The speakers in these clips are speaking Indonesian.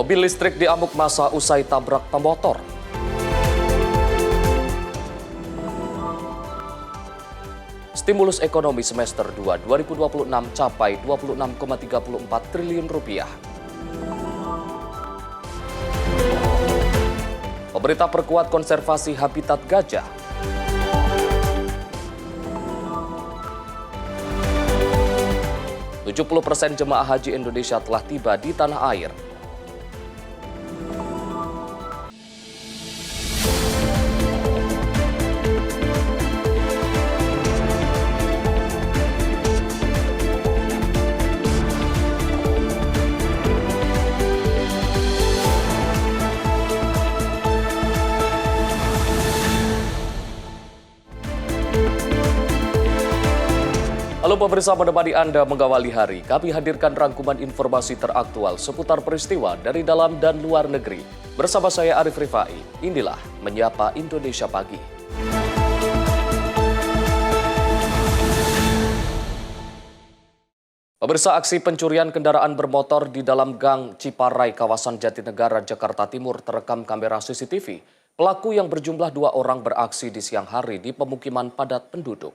Mobil listrik diamuk massa usai tabrak pemotor. Stimulus ekonomi semester 2 2026 capai 26,34 triliun rupiah. Pemerintah perkuat konservasi habitat gajah. Tujuh 70% jemaah haji Indonesia telah tiba di tanah air. Halo pemirsa, menemani Anda mengawali hari, kami hadirkan rangkuman informasi teraktual seputar peristiwa dari dalam dan luar negeri. Bersama saya Arif Rifai, inilah Menyapa Indonesia Pagi. Pemirsa, aksi pencurian kendaraan bermotor di dalam Gang Ciparai, kawasan Jatinegara, Jakarta Timur terekam kamera CCTV. Pelaku yang berjumlah 2 orang beraksi di siang hari di pemukiman padat penduduk.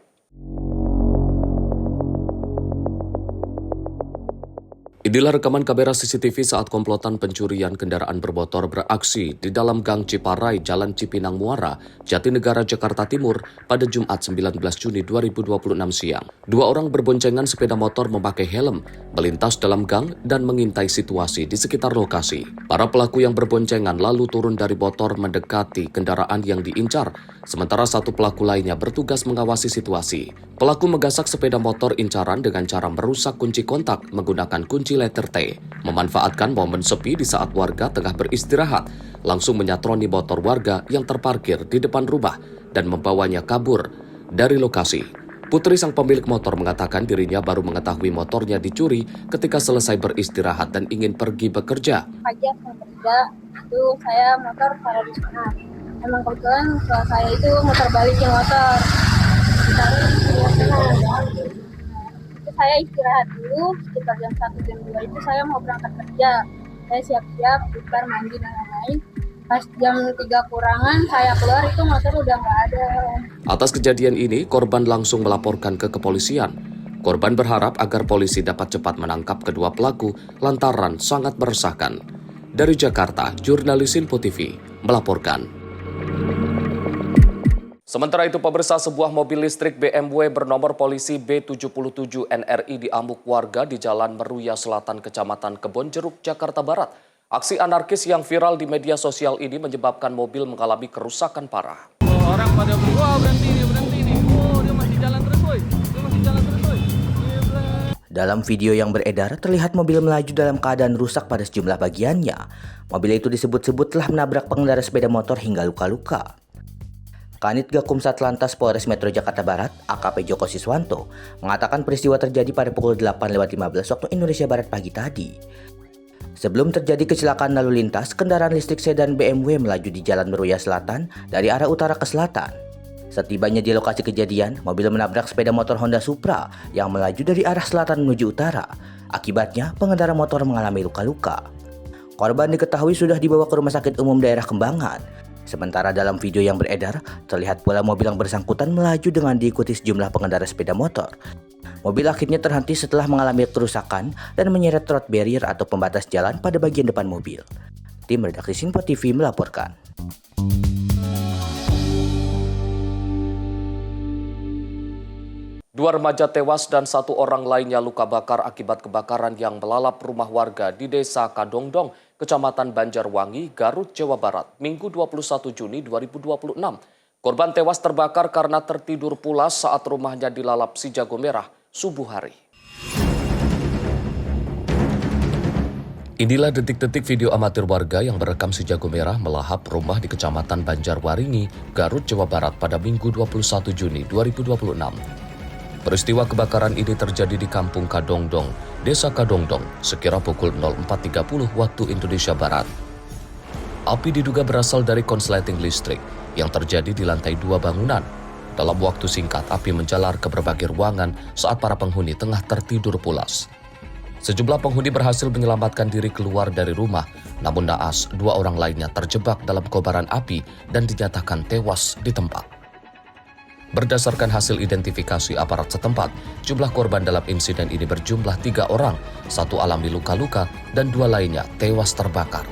Inilah rekaman kamera CCTV saat komplotan pencurian kendaraan bermotor beraksi di dalam Gang Ciparai, Jalan Cipinang Muara, Jatinegara, Jakarta Timur pada Jumat 19 Juni 2026 siang. 2 orang berboncengan sepeda motor memakai helm, melintas dalam gang dan mengintai situasi di sekitar lokasi. Para pelaku yang berboncengan lalu turun dari motor mendekati kendaraan yang diincar, sementara 1 pelaku lainnya bertugas mengawasi situasi. Pelaku menggasak sepeda motor incaran dengan cara merusak kunci kontak menggunakan kunci letter T, memanfaatkan momen sepi di saat warga tengah beristirahat, langsung menyatroni motor warga yang terparkir di depan rumah dan membawanya kabur dari lokasi. Putri sang pemilik motor mengatakan dirinya baru mengetahui motornya dicuri ketika selesai beristirahat dan ingin pergi bekerja. Pagi aku kerja, itu saya motor taruh di sana. Emang kebetulan saya itu motor balikin motor. Ditaruh di sana. Saya istirahat dulu, sekitar jam 1 jam 2 itu saya mau berangkat kerja. Saya siap-siap, bubar, mandi dan lain-lain. Pas jam 3 kurangan saya keluar itu motor udah nggak ada. Atas kejadian ini, korban langsung melaporkan ke kepolisian. Korban berharap agar polisi dapat cepat menangkap kedua pelaku lantaran sangat meresahkan. Dari Jakarta, jurnalis Info TV melaporkan. Sementara itu, pemirsa, sebuah mobil listrik BMW bernomor polisi B77 NRI diamuk warga di Jalan Meruya Selatan, Kecamatan Kebonjeruk, Jakarta Barat. Aksi anarkis yang viral di media sosial ini menyebabkan mobil mengalami kerusakan parah. Orang pada berhenti nih. Oh, dia masih jalan terus, woy. Dalam video yang beredar, terlihat mobil melaju dalam keadaan rusak pada sejumlah bagiannya. Mobil itu disebut-sebut telah menabrak pengendara sepeda motor hingga luka-luka. Kanit Gakum Satlantas Polres Metro Jakarta Barat, AKP Joko Siswanto, mengatakan peristiwa terjadi pada pukul 8.15 waktu Indonesia Barat pagi tadi. Sebelum terjadi kecelakaan lalu lintas, kendaraan listrik sedan BMW melaju di Jalan Meruya Selatan dari arah utara ke selatan. Setibanya di lokasi kejadian, mobil menabrak sepeda motor Honda Supra yang melaju dari arah selatan menuju utara. Akibatnya, pengendara motor mengalami luka-luka. Korban diketahui sudah dibawa ke Rumah Sakit Umum Daerah Kembangan. Sementara dalam video yang beredar, terlihat pula mobil yang bersangkutan melaju dengan diikuti sejumlah pengendara sepeda motor. Mobil akhirnya terhenti setelah mengalami kerusakan dan menyeret road barrier atau pembatas jalan pada bagian depan mobil. Tim redaksi Info TV melaporkan. Dua remaja tewas dan 1 orang lainnya luka bakar akibat kebakaran yang melalap rumah warga di Desa Kadongdong, Kecamatan Banjarwangi, Garut, Jawa Barat, Minggu 21 Juni 2026. Korban tewas terbakar karena tertidur pulas saat rumahnya dilalap si jago merah subuh hari. Inilah detik-detik video amatir warga yang merekam si jago merah melahap rumah di Kecamatan Banjarwaringin, Garut, Jawa Barat pada Minggu 21 Juni 2026. Peristiwa kebakaran ini terjadi di Kampung Kadongdong, Desa Kadongdong, sekira pukul 04.30 waktu Indonesia Barat. Api diduga berasal dari konsleting listrik yang terjadi di lantai 2 bangunan. Dalam waktu singkat, api menjalar ke berbagai ruangan saat para penghuni tengah tertidur pulas. Sejumlah penghuni berhasil menyelamatkan diri keluar dari rumah, namun naas 2 orang lainnya terjebak dalam kobaran api dan dinyatakan tewas di tempat. Berdasarkan hasil identifikasi aparat setempat, jumlah korban dalam insiden ini berjumlah 3 orang, 1 alami luka-luka dan 2 lainnya tewas terbakar.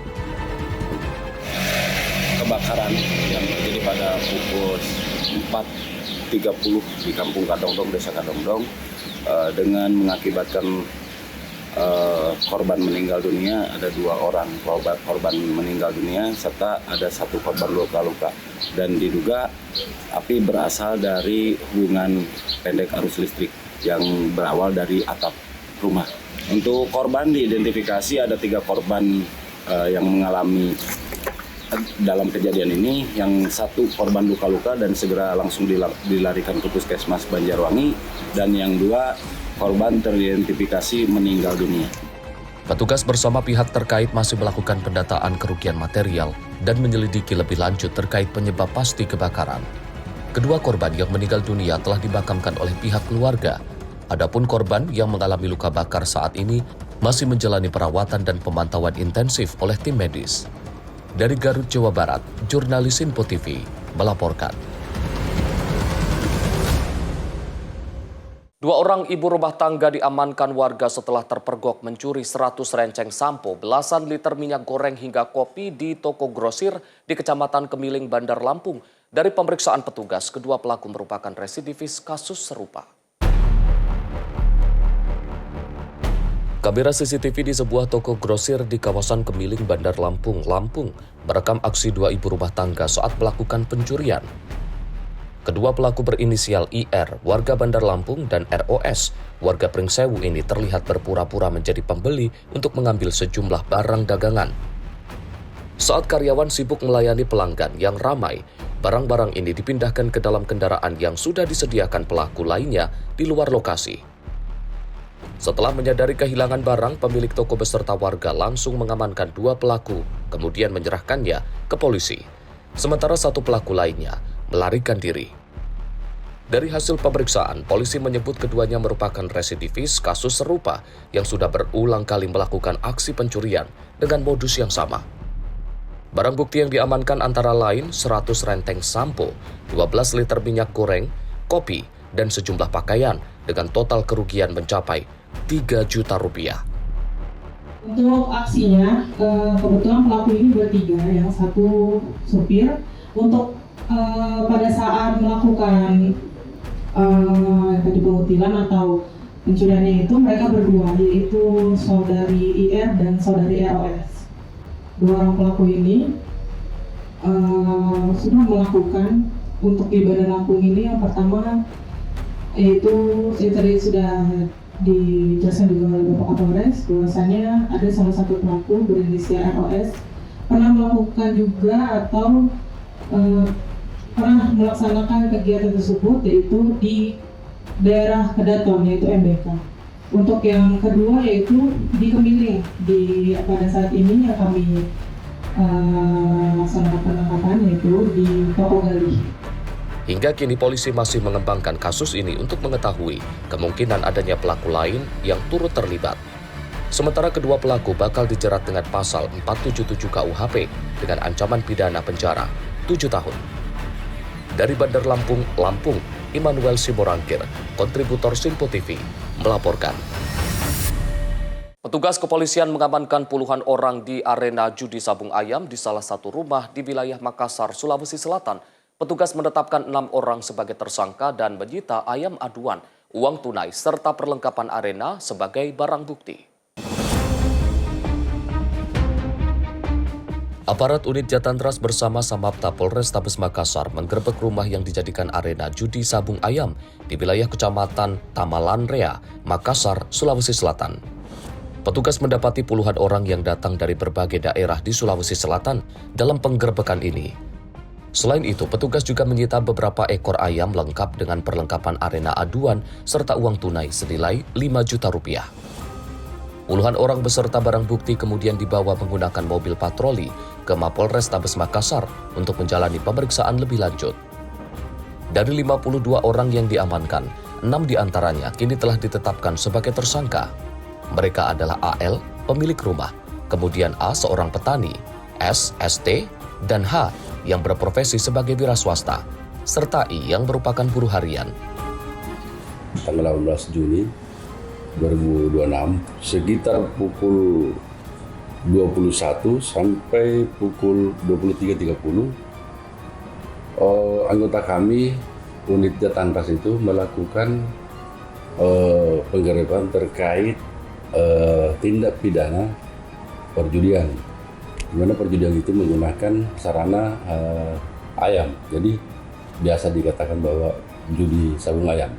Kebakaran yang terjadi pada pukul 4.30 di Kampung Kadongdong, Desa Kadongdong, dengan mengakibatkan korban meninggal dunia, ada 2 orang korban meninggal dunia serta ada 1 korban luka-luka, dan diduga api berasal dari hubungan pendek arus listrik yang berawal dari atap rumah. Untuk korban diidentifikasi ada 3 korban yang mengalami dalam kejadian ini, yang 1 korban luka-luka dan segera langsung dilarikan ke Puskesmas Banjarwangi, dan yang 2 korban teridentifikasi meninggal dunia. Petugas bersama pihak terkait masih melakukan pendataan kerugian material dan menyelidiki lebih lanjut terkait penyebab pasti kebakaran. Kedua korban yang meninggal dunia telah dimakamkan oleh pihak keluarga. Adapun korban yang mengalami luka bakar saat ini masih menjalani perawatan dan pemantauan intensif oleh tim medis. Dari Garut, Jawa Barat, jurnalis Info TV melaporkan. 2 orang ibu rumah tangga diamankan warga setelah terpergok mencuri 100 renceng sampo, belasan liter minyak goreng hingga kopi di toko grosir di Kecamatan Kemiling, Bandar Lampung. Dari pemeriksaan petugas, kedua pelaku merupakan residivis kasus serupa. Kamera CCTV di sebuah toko grosir di kawasan Kemiling, Bandar Lampung, merekam aksi 2 ibu rumah tangga saat melakukan pencurian. Kedua pelaku berinisial IR, warga Bandar Lampung, dan ROS, warga Pringsewu ini terlihat berpura-pura menjadi pembeli untuk mengambil sejumlah barang dagangan. Saat karyawan sibuk melayani pelanggan yang ramai, barang-barang ini dipindahkan ke dalam kendaraan yang sudah disediakan pelaku lainnya di luar lokasi. Setelah menyadari kehilangan barang, pemilik toko beserta warga langsung mengamankan 2 pelaku, kemudian menyerahkannya ke polisi. Sementara 1 pelaku lainnya melarikan diri. Dari hasil pemeriksaan, polisi menyebut keduanya merupakan residivis kasus serupa yang sudah berulang kali melakukan aksi pencurian dengan modus yang sama. Barang bukti yang diamankan antara lain 100 renteng sampo, 12 liter minyak goreng, kopi, dan sejumlah pakaian dengan total kerugian mencapai 3 juta rupiah. Untuk aksinya, kebetulan pelaku ini bertiga, yang 1 supir. Untuk pada saat melakukan pengutilan atau pencuriannya itu, mereka berdua, yaitu saudari IR dan saudari ROS. 2 orang pelaku ini sudah melakukan untuk di Bandar Lampung ini. Yang pertama yaitu tadi sudah dijelaskan juga oleh Bapak Kapolres, bahwasanya ada salah satu pelaku berinisial ROS pernah melakukan juga atau pernah melaksanakan kegiatan tersebut, yaitu di daerah Kedaton, yaitu MBK. Untuk yang kedua yaitu di Kemiling, pada saat ini yang kami laksanakan penangkapan yaitu di Toko Gali. Hingga kini polisi masih mengembangkan kasus ini untuk mengetahui kemungkinan adanya pelaku lain yang turut terlibat. Sementara kedua pelaku bakal dijerat dengan pasal 477 KUHP dengan ancaman pidana penjara 7 tahun. Dari Bandar Lampung, Immanuel Simorangkir, kontributor Info TV, melaporkan. Petugas kepolisian mengamankan puluhan orang di arena judi sabung ayam di salah satu rumah di wilayah Makassar, Sulawesi Selatan. Petugas menetapkan 6 orang sebagai tersangka dan menyita ayam aduan, uang tunai, serta perlengkapan arena sebagai barang bukti. Aparat unit Jatantras bersama Samapta Polrestabes Makassar menggerebek rumah yang dijadikan arena judi sabung ayam di wilayah Kecamatan Tamalanrea, Makassar, Sulawesi Selatan. Petugas mendapati puluhan orang yang datang dari berbagai daerah di Sulawesi Selatan dalam penggerebekan ini. Selain itu, petugas juga menyita beberapa ekor ayam lengkap dengan perlengkapan arena aduan serta uang tunai senilai 5 juta rupiah. Puluhan orang beserta barang bukti kemudian dibawa menggunakan mobil patroli ke Mapolrestabes Makassar untuk menjalani pemeriksaan lebih lanjut. Dari 52 orang yang diamankan, 6 diantaranya kini telah ditetapkan sebagai tersangka. Mereka adalah AL, pemilik rumah, kemudian A, seorang petani, S, ST, dan H, yang berprofesi sebagai wira swasta, serta I yang merupakan buruh harian. Tanggal 18 Juni 2026 sekitar pukul 21 sampai pukul 23.30 anggota kami unit Jatanras itu melakukan penggerebekan terkait tindak pidana perjudian, di mana perjudian itu menggunakan sarana ayam, jadi biasa dikatakan bahwa judi sabung ayam.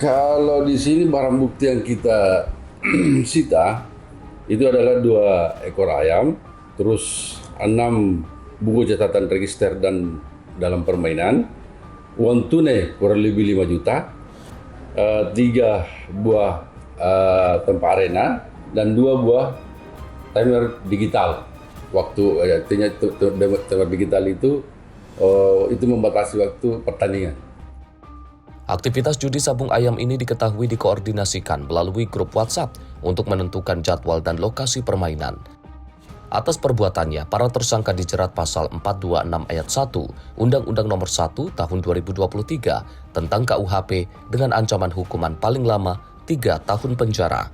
Kalau di sini barang bukti yang kita sita itu adalah 2 ekor ayam, terus 6 buku catatan register dan dalam permainan, uang tunai kurang lebih 5 juta, 3 buah tempat arena, dan 2 buah timer digital. Waktu artinya timer digital itu membatasi waktu pertandingan. Aktivitas judi sabung ayam ini diketahui dikoordinasikan melalui grup WhatsApp untuk menentukan jadwal dan lokasi permainan. Atas perbuatannya, para tersangka dijerat pasal 426 ayat 1 Undang-Undang Nomor 1 Tahun 2023 tentang KUHP dengan ancaman hukuman paling lama 3 tahun penjara.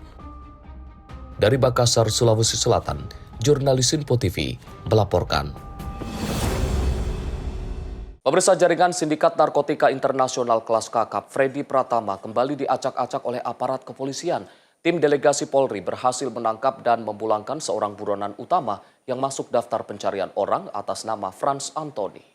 Dari Makassar, Sulawesi Selatan, jurnalis Info TV melaporkan. Pemirsa, jaringan sindikat narkotika internasional kelas kakap Freddy Pratama kembali diacak-acak oleh aparat kepolisian. Tim delegasi Polri berhasil menangkap dan memulangkan seorang buronan utama yang masuk daftar pencarian orang atas nama Frans Antoni.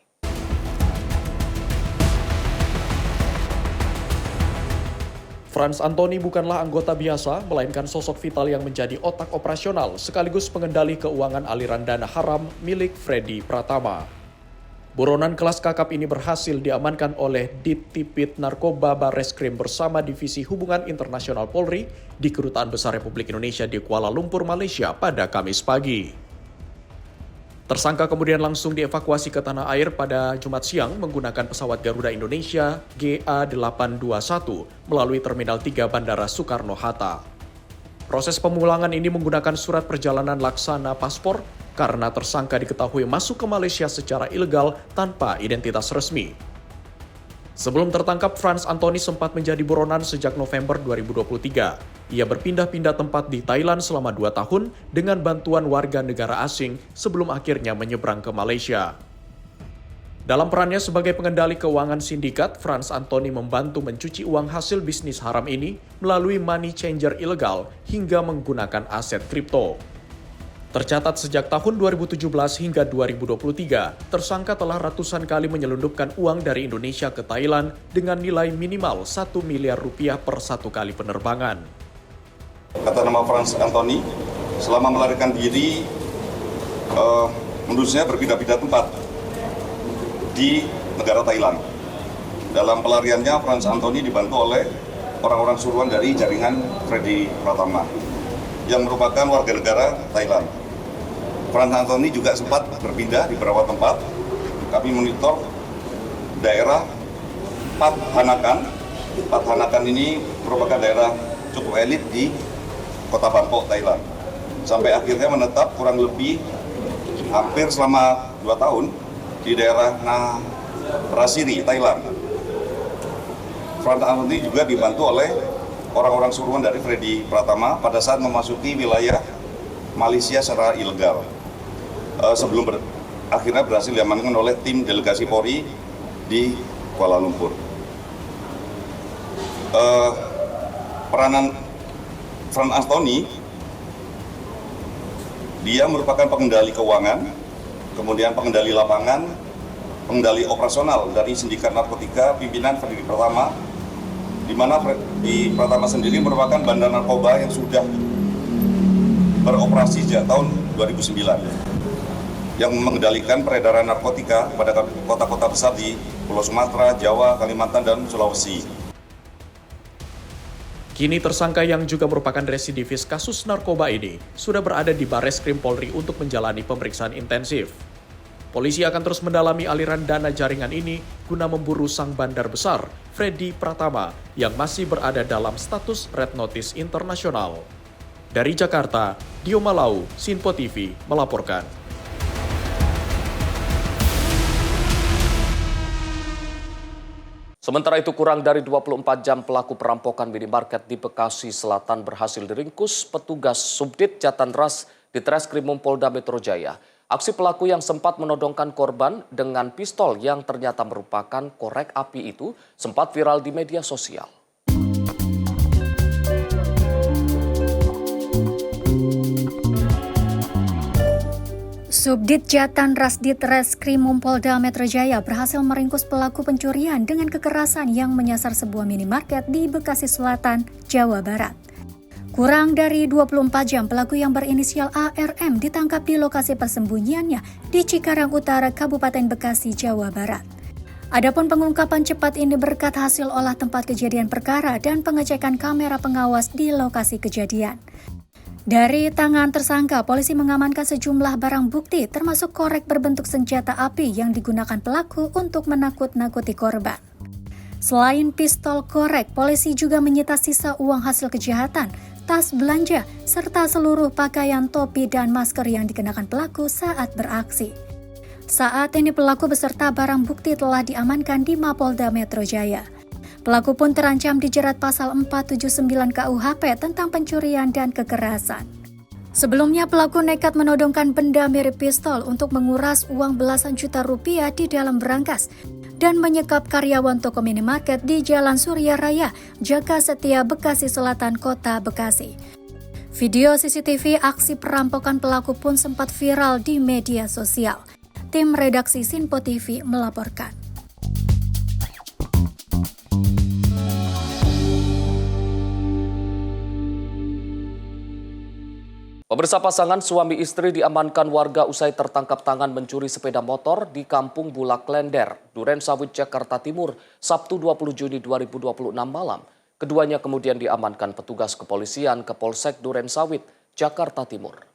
Frans Antoni bukanlah anggota biasa, melainkan sosok vital yang menjadi otak operasional sekaligus pengendali keuangan aliran dana haram milik Freddy Pratama. Buronan kelas kakap ini berhasil diamankan oleh Dittipid Narkoba Barreskrim bersama Divisi Hubungan Internasional Polri di Kedutaan Besar Republik Indonesia di Kuala Lumpur, Malaysia pada Kamis pagi. Tersangka kemudian langsung dievakuasi ke tanah air pada Jumat siang menggunakan pesawat Garuda Indonesia GA821 melalui Terminal 3 Bandara Soekarno-Hatta. Proses pemulangan ini menggunakan surat perjalanan laksana paspor karena tersangka diketahui masuk ke Malaysia secara ilegal tanpa identitas resmi. Sebelum tertangkap, Frans Antoni sempat menjadi buronan sejak November 2023. Ia berpindah-pindah tempat di Thailand selama 2 tahun dengan bantuan warga negara asing sebelum akhirnya menyeberang ke Malaysia. Dalam perannya sebagai pengendali keuangan sindikat, Frans Antoni membantu mencuci uang hasil bisnis haram ini melalui money changer ilegal hingga menggunakan aset kripto. Tercatat sejak tahun 2017 hingga 2023, tersangka telah ratusan kali menyelundupkan uang dari Indonesia ke Thailand dengan nilai minimal 1 miliar rupiah per 1 kali penerbangan. Kata nama Frans Antoni, selama melarikan diri, menurutnya berpindah-pindah tempat di negara Thailand. Dalam pelariannya, Frans Antoni dibantu oleh orang-orang suruhan dari jaringan Freddy Pratama yang merupakan warga negara Thailand. Frans Antoni juga sempat berpindah di beberapa tempat. Kami monitor daerah Pat Hanakan. Pat Hanakan ini merupakan daerah cukup elit di Kota Bangkok, Thailand. Sampai akhirnya menetap kurang lebih hampir selama 2 tahun di daerah Narasiri, Thailand. Frans Antoni juga dibantu oleh orang-orang suruhan dari Freddy Pratama pada saat memasuki wilayah Malaysia secara ilegal. Sebelum akhirnya berhasil diamankan oleh tim delegasi Polri di Kuala Lumpur. Peranan Frans Antoni, dia merupakan pengendali keuangan, kemudian pengendali lapangan, pengendali operasional dari sindikat narkotika pimpinan Freddy Pratama, di mana Freddy Pratama sendiri merupakan bandar narkoba yang sudah beroperasi sejak tahun 2009, yang mengendalikan peredaran narkotika pada kota-kota besar di Pulau Sumatera, Jawa, Kalimantan, dan Sulawesi. Kini tersangka yang juga merupakan residivis kasus narkoba ini sudah berada di Barreskrim Polri untuk menjalani pemeriksaan intensif. Polisi akan terus mendalami aliran dana jaringan ini guna memburu sang bandar besar, Freddy Pratama, yang masih berada dalam status Red Notice internasional. Dari Jakarta, Dio Malau, Sinpo TV melaporkan. Sementara itu, kurang dari 24 jam pelaku perampokan minimarket di Bekasi Selatan berhasil diringkus petugas Subdit Jatanras di Treskrimum Polda Metro Jaya. Aksi pelaku yang sempat menodongkan korban dengan pistol yang ternyata merupakan korek api itu sempat viral di media sosial. Subdit Jatanras di Treskrimum Polda Metro Jaya berhasil meringkus pelaku pencurian dengan kekerasan yang menyasar sebuah minimarket di Bekasi Selatan, Jawa Barat. Kurang dari 24 jam pelaku yang berinisial ARM ditangkap di lokasi persembunyiannya di Cikarang Utara, Kabupaten Bekasi, Jawa Barat. Adapun pengungkapan cepat ini berkat hasil olah tempat kejadian perkara dan pengecekan kamera pengawas di lokasi kejadian. Dari tangan tersangka, polisi mengamankan sejumlah barang bukti termasuk korek berbentuk senjata api yang digunakan pelaku untuk menakut-nakuti korban. Selain pistol korek, polisi juga menyita sisa uang hasil kejahatan, tas belanja, serta seluruh pakaian, topi, dan masker yang dikenakan pelaku saat beraksi. Saat ini pelaku beserta barang bukti telah diamankan di Mapolda Metro Jaya. Pelaku pun terancam dijerat pasal 479 KUHP tentang pencurian dan kekerasan. Sebelumnya pelaku nekat menodongkan benda mirip pistol untuk menguras uang belasan juta rupiah di dalam berangkas dan menyekap karyawan toko minimarket di Jalan Surya Raya, Jaka Setia, Bekasi Selatan, Kota Bekasi. Video CCTV aksi perampokan pelaku pun sempat viral di media sosial. Tim redaksi Sinpo TV melaporkan. Pemirsa, pasangan suami istri diamankan warga usai tertangkap tangan mencuri sepeda motor di Kampung Bulak Klender, Duren Sawit, Jakarta Timur, Sabtu 20 Juni 2026 malam. Keduanya kemudian diamankan petugas kepolisian ke Polsek Duren Sawit, Jakarta Timur.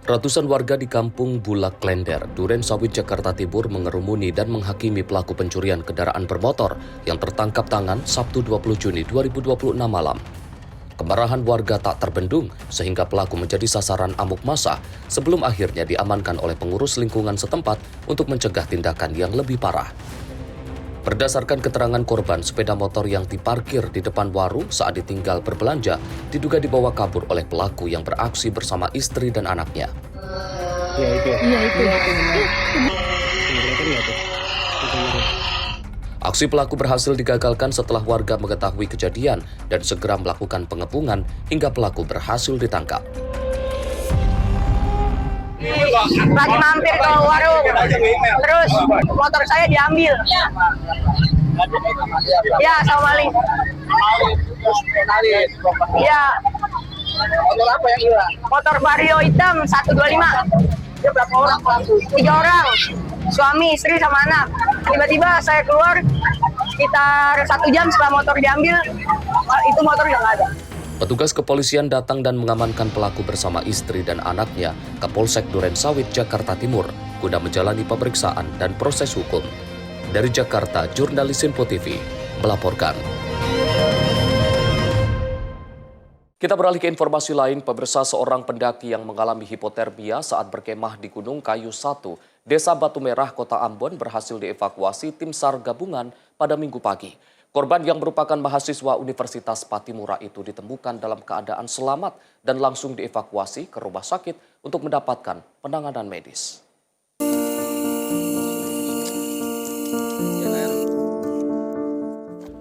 Ratusan warga di Kampung Bulak Klender, Duren Sawit, Jakarta Timur mengerumuni dan menghakimi pelaku pencurian kendaraan bermotor yang tertangkap tangan Sabtu 20 Juni 2026 malam. Kemarahan warga tak terbendung sehingga pelaku menjadi sasaran amuk massa sebelum akhirnya diamankan oleh pengurus lingkungan setempat untuk mencegah tindakan yang lebih parah. Berdasarkan keterangan korban, sepeda motor yang diparkir di depan warung saat ditinggal berbelanja diduga dibawa kabur oleh pelaku yang beraksi bersama istri dan anaknya. Aksi pelaku berhasil digagalkan setelah warga mengetahui kejadian dan segera melakukan pengepungan hingga pelaku berhasil ditangkap. Lagi mampir ke warung, terus motor saya diambil. Ya, sama maling. Ya. Motor apa yang hilang? Motor Vario hitam 125. Dia berapa orang? 3 orang. Suami, istri, sama anak. Tiba-tiba saya keluar sekitar 1 jam setelah motor diambil, itu motor udah nggak ada. Petugas kepolisian datang dan mengamankan pelaku bersama istri dan anaknya ke Polsek Duren Sawit, Jakarta Timur guna menjalani pemeriksaan dan proses hukum. Dari Jakarta, jurnalis Sinpo TV melaporkan. Kita beralih ke informasi lain. Pemirsa, seorang pendaki yang mengalami hipotermia saat berkemah di Gunung Kayu 1, Desa Batu Merah, Kota Ambon berhasil dievakuasi tim SAR gabungan pada Minggu pagi. Korban yang merupakan mahasiswa Universitas Patimura itu ditemukan dalam keadaan selamat dan langsung dievakuasi ke rumah sakit untuk mendapatkan penanganan medis.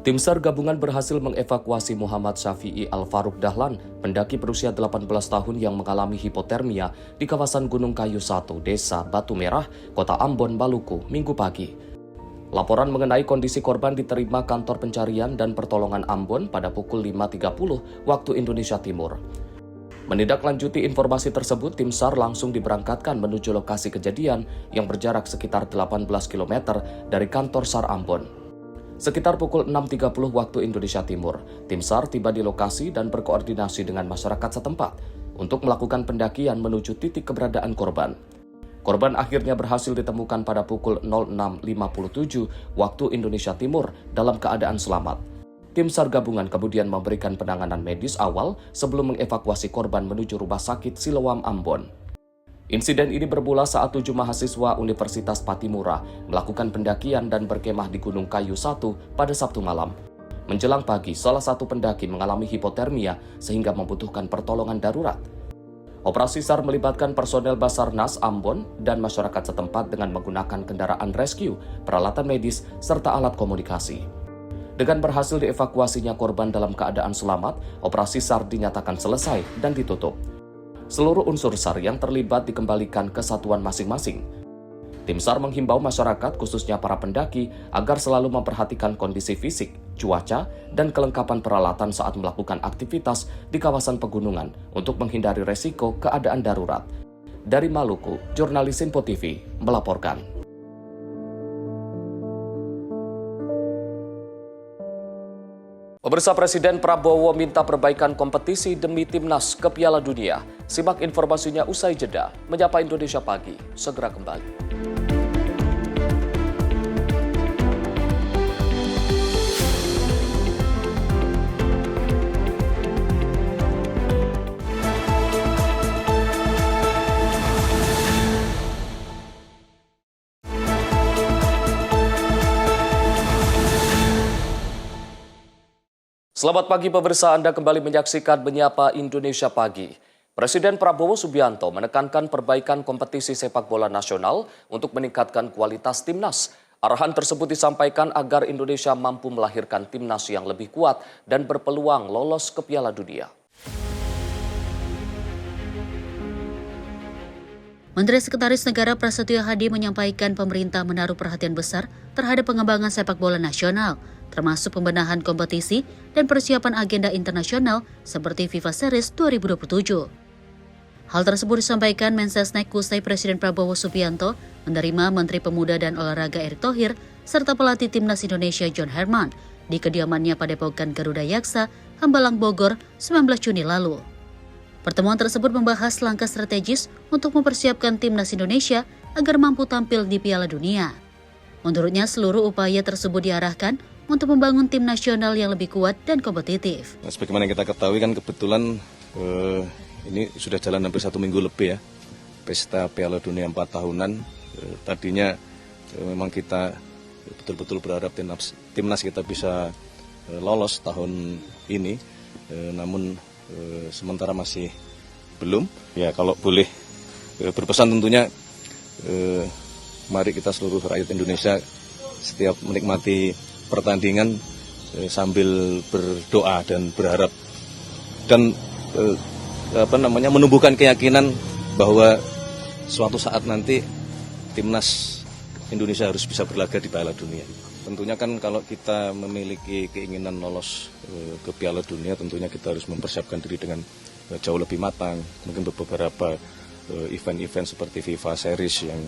Tim SAR gabungan berhasil mengevakuasi Muhammad Syafi'i Al-Faruq Dahlan, pendaki berusia 18 tahun yang mengalami hipotermia di kawasan Gunung Kayu 1, Desa Batu Merah, Kota Ambon, Maluku, Minggu pagi. Laporan mengenai kondisi korban diterima Kantor Pencarian dan Pertolongan Ambon pada pukul 5.30 waktu Indonesia Timur. Menindaklanjuti informasi tersebut, tim SAR langsung diberangkatkan menuju lokasi kejadian yang berjarak sekitar 18 km dari kantor SAR Ambon. Sekitar pukul 6.30 waktu Indonesia Timur, tim SAR tiba di lokasi dan berkoordinasi dengan masyarakat setempat untuk melakukan pendakian menuju titik keberadaan korban. Korban akhirnya berhasil ditemukan pada pukul 06.57 waktu Indonesia Timur dalam keadaan selamat. Tim SAR gabungan kemudian memberikan penanganan medis awal sebelum mengevakuasi korban menuju Rumah Sakit Siloam Ambon. Insiden ini bermula saat 7 mahasiswa Universitas Patimura melakukan pendakian dan berkemah di Gunung Kayu 1 pada Sabtu malam. Menjelang pagi, salah satu pendaki mengalami hipotermia sehingga membutuhkan pertolongan darurat. Operasi SAR melibatkan personel Basarnas Ambon dan masyarakat setempat dengan menggunakan kendaraan rescue, peralatan medis, serta alat komunikasi. Dengan berhasil dievakuasinya korban dalam keadaan selamat, operasi SAR dinyatakan selesai dan ditutup. Seluruh unsur SAR yang terlibat dikembalikan ke satuan masing-masing. Tim SAR menghimbau masyarakat, khususnya para pendaki, agar selalu memperhatikan kondisi fisik, cuaca, dan kelengkapan peralatan saat melakukan aktivitas di kawasan pegunungan untuk menghindari resiko keadaan darurat. Dari Maluku, jurnalis Info TV melaporkan. Pemirsa, Presiden Prabowo minta perbaikan kompetisi demi timnas ke Piala Dunia. Simak informasinya usai jeda. Menyapa Indonesia Pagi, segera kembali. Selamat pagi pemirsa, Anda kembali menyaksikan Menyapa Indonesia Pagi. Presiden Prabowo Subianto menekankan perbaikan kompetisi sepak bola nasional untuk meningkatkan kualitas timnas. Arahan tersebut disampaikan agar Indonesia mampu melahirkan timnas yang lebih kuat dan berpeluang lolos ke Piala Dunia. Menteri Sekretaris Negara Prasetyo Hadi menyampaikan pemerintah menaruh perhatian besar terhadap pengembangan sepak bola nasional, termasuk pembenahan kompetisi dan persiapan agenda internasional seperti FIFA Series 2027. Hal tersebut disampaikan Mensesnek usai Presiden Prabowo Subianto menerima Menteri Pemuda dan Olahraga Erick Thohir serta pelatih Timnas Indonesia John Herman di kediamannya Padepokan Garuda Yaksa, Hambalang, Bogor, 19 Juni lalu. Pertemuan tersebut membahas langkah strategis untuk mempersiapkan Timnas Indonesia agar mampu tampil di Piala Dunia. Menurutnya, seluruh upaya tersebut diarahkan untuk membangun tim nasional yang lebih kuat dan kompetitif. Nah, sebagaimana kita ketahui kan kebetulan ini sudah jalan hampir 1 minggu lebih ya, pesta Piala Dunia 4 tahunan. Tadinya memang kita betul-betul berharap timnas kita bisa lolos tahun ini, namun sementara masih belum. Ya kalau boleh berpesan tentunya mari kita seluruh rakyat Indonesia setiap menikmati pertandingan sambil berdoa dan berharap dan menumbuhkan keyakinan bahwa suatu saat nanti timnas Indonesia harus bisa berlaga di Piala Dunia. Tentunya kan kalau kita memiliki keinginan lolos ke Piala Dunia, tentunya kita harus mempersiapkan diri dengan jauh lebih matang. Mungkin beberapa event-event seperti FIFA Series yang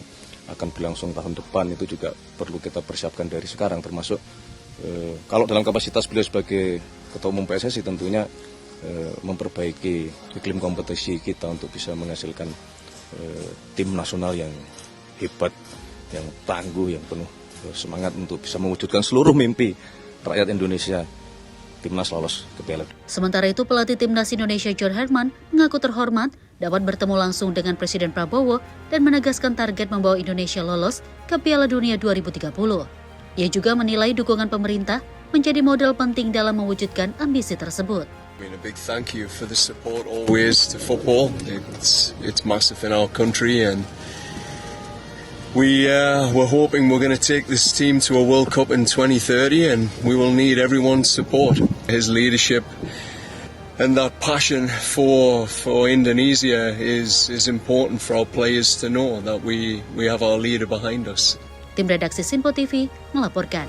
akan berlangsung tahun depan itu juga perlu kita persiapkan dari sekarang, termasuk kalau dalam kapasitas beliau sebagai Ketua Umum PSSI tentunya memperbaiki iklim kompetisi kita untuk bisa menghasilkan tim nasional yang hebat, yang tangguh, yang penuh semangat untuk bisa mewujudkan seluruh mimpi rakyat Indonesia timnas lolos ke Piala. Sementara itu, pelatih timnas Indonesia John Herman mengaku terhormat dapat bertemu langsung dengan Presiden Prabowo dan menegaskan target membawa Indonesia lolos ke Piala Dunia 2030. Ia juga menilai dukungan pemerintah menjadi modal penting dalam mewujudkan ambisi tersebut. A big thank you for the support always to football. It's massive in our country, and we're hoping we're going to take this team to a World Cup in 2030, and we will need everyone's support. His leadership and that passion for Indonesia is important for our players to know that we have our leader behind us. Tim redaksi Simpo TV melaporkan.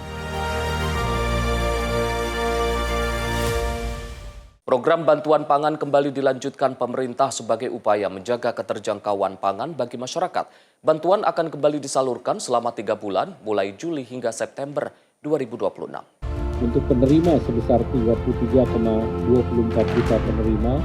Program bantuan pangan kembali dilanjutkan pemerintah sebagai upaya menjaga keterjangkauan pangan bagi masyarakat. Bantuan akan kembali disalurkan selama 3 bulan, mulai Juli hingga September 2026. Untuk penerima sebesar 33,24 juta penerima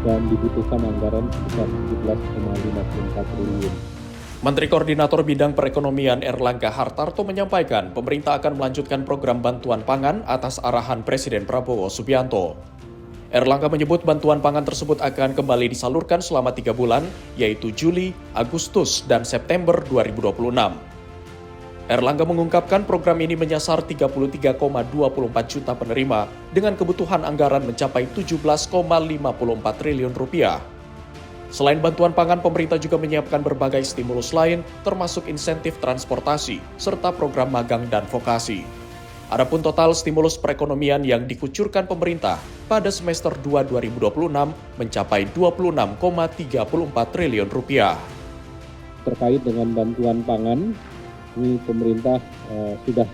dan dibutuhkan anggaran sebesar 17,54 triliun. Menteri Koordinator Bidang Perekonomian Erlangga Hartarto menyampaikan pemerintah akan melanjutkan program bantuan pangan atas arahan Presiden Prabowo Subianto. Erlangga menyebut bantuan pangan tersebut akan kembali disalurkan selama 3 bulan, yaitu Juli, Agustus, dan September 2026. Erlangga mengungkapkan program ini menyasar 33,24 juta penerima dengan kebutuhan anggaran mencapai 17,54 triliun rupiah. Selain bantuan pangan, pemerintah juga menyiapkan berbagai stimulus lain, termasuk insentif transportasi, serta program magang dan vokasi. Adapun total stimulus perekonomian yang dikucurkan pemerintah pada semester 2 2026 mencapai 26,34 triliun rupiah. Terkait dengan bantuan pangan, ini pemerintah sudah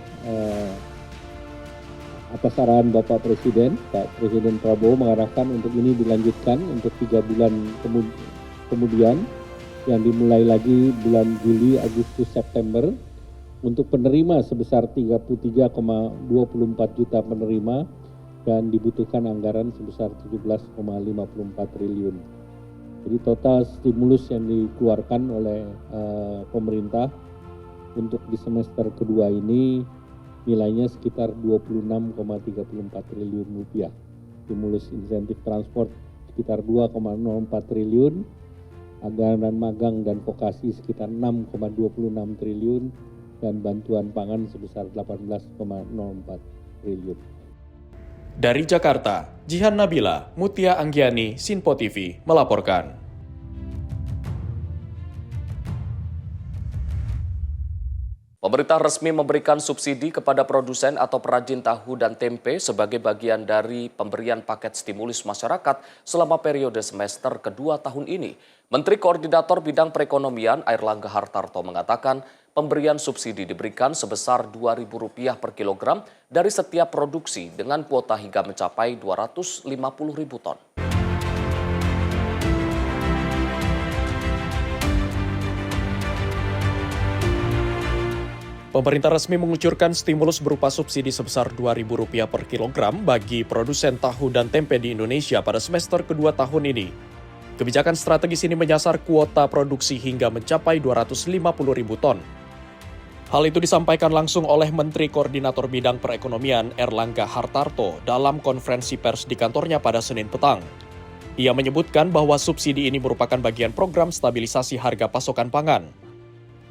atas arahan Bapak Presiden, Pak Presiden Prabowo mengarahkan untuk ini dilanjutkan untuk 3 bulan kemudian yang dimulai lagi bulan Juli, Agustus, September untuk penerima sebesar 33,24 juta penerima dan dibutuhkan anggaran sebesar 17,54 triliun. Jadi total stimulus yang dikeluarkan oleh pemerintah untuk di semester kedua ini nilainya sekitar 26,34 triliun rupiah. Stimulus insentif transport sekitar 2,04 triliun, anggaran magang dan vokasi sekitar 6,26 triliun, dan bantuan pangan sebesar 18,04 triliun. Dari Jakarta, Jihan Nabila, Mutia Anggiani, Sinpo TV melaporkan. Pemerintah resmi memberikan subsidi kepada produsen atau perajin tahu dan tempe sebagai bagian dari pemberian paket stimulus masyarakat selama periode semester kedua tahun ini. Menteri Koordinator Bidang Perekonomian Erlangga Hartarto mengatakan pemberian subsidi diberikan sebesar Rp2.000 per kilogram dari setiap produksi dengan kuota hingga mencapai 250.000 ton. Pemerintah resmi mengucurkan stimulus berupa subsidi sebesar Rp2.000 per kilogram bagi produsen tahu dan tempe di Indonesia pada semester kedua tahun ini. Kebijakan strategis ini menyasar kuota produksi hingga mencapai 250.000 ton. Hal itu disampaikan langsung oleh Menteri Koordinator Bidang Perekonomian Erlangga Hartarto dalam konferensi pers di kantornya pada Senin petang. Ia menyebutkan bahwa subsidi ini merupakan bagian program stabilisasi harga pasokan pangan.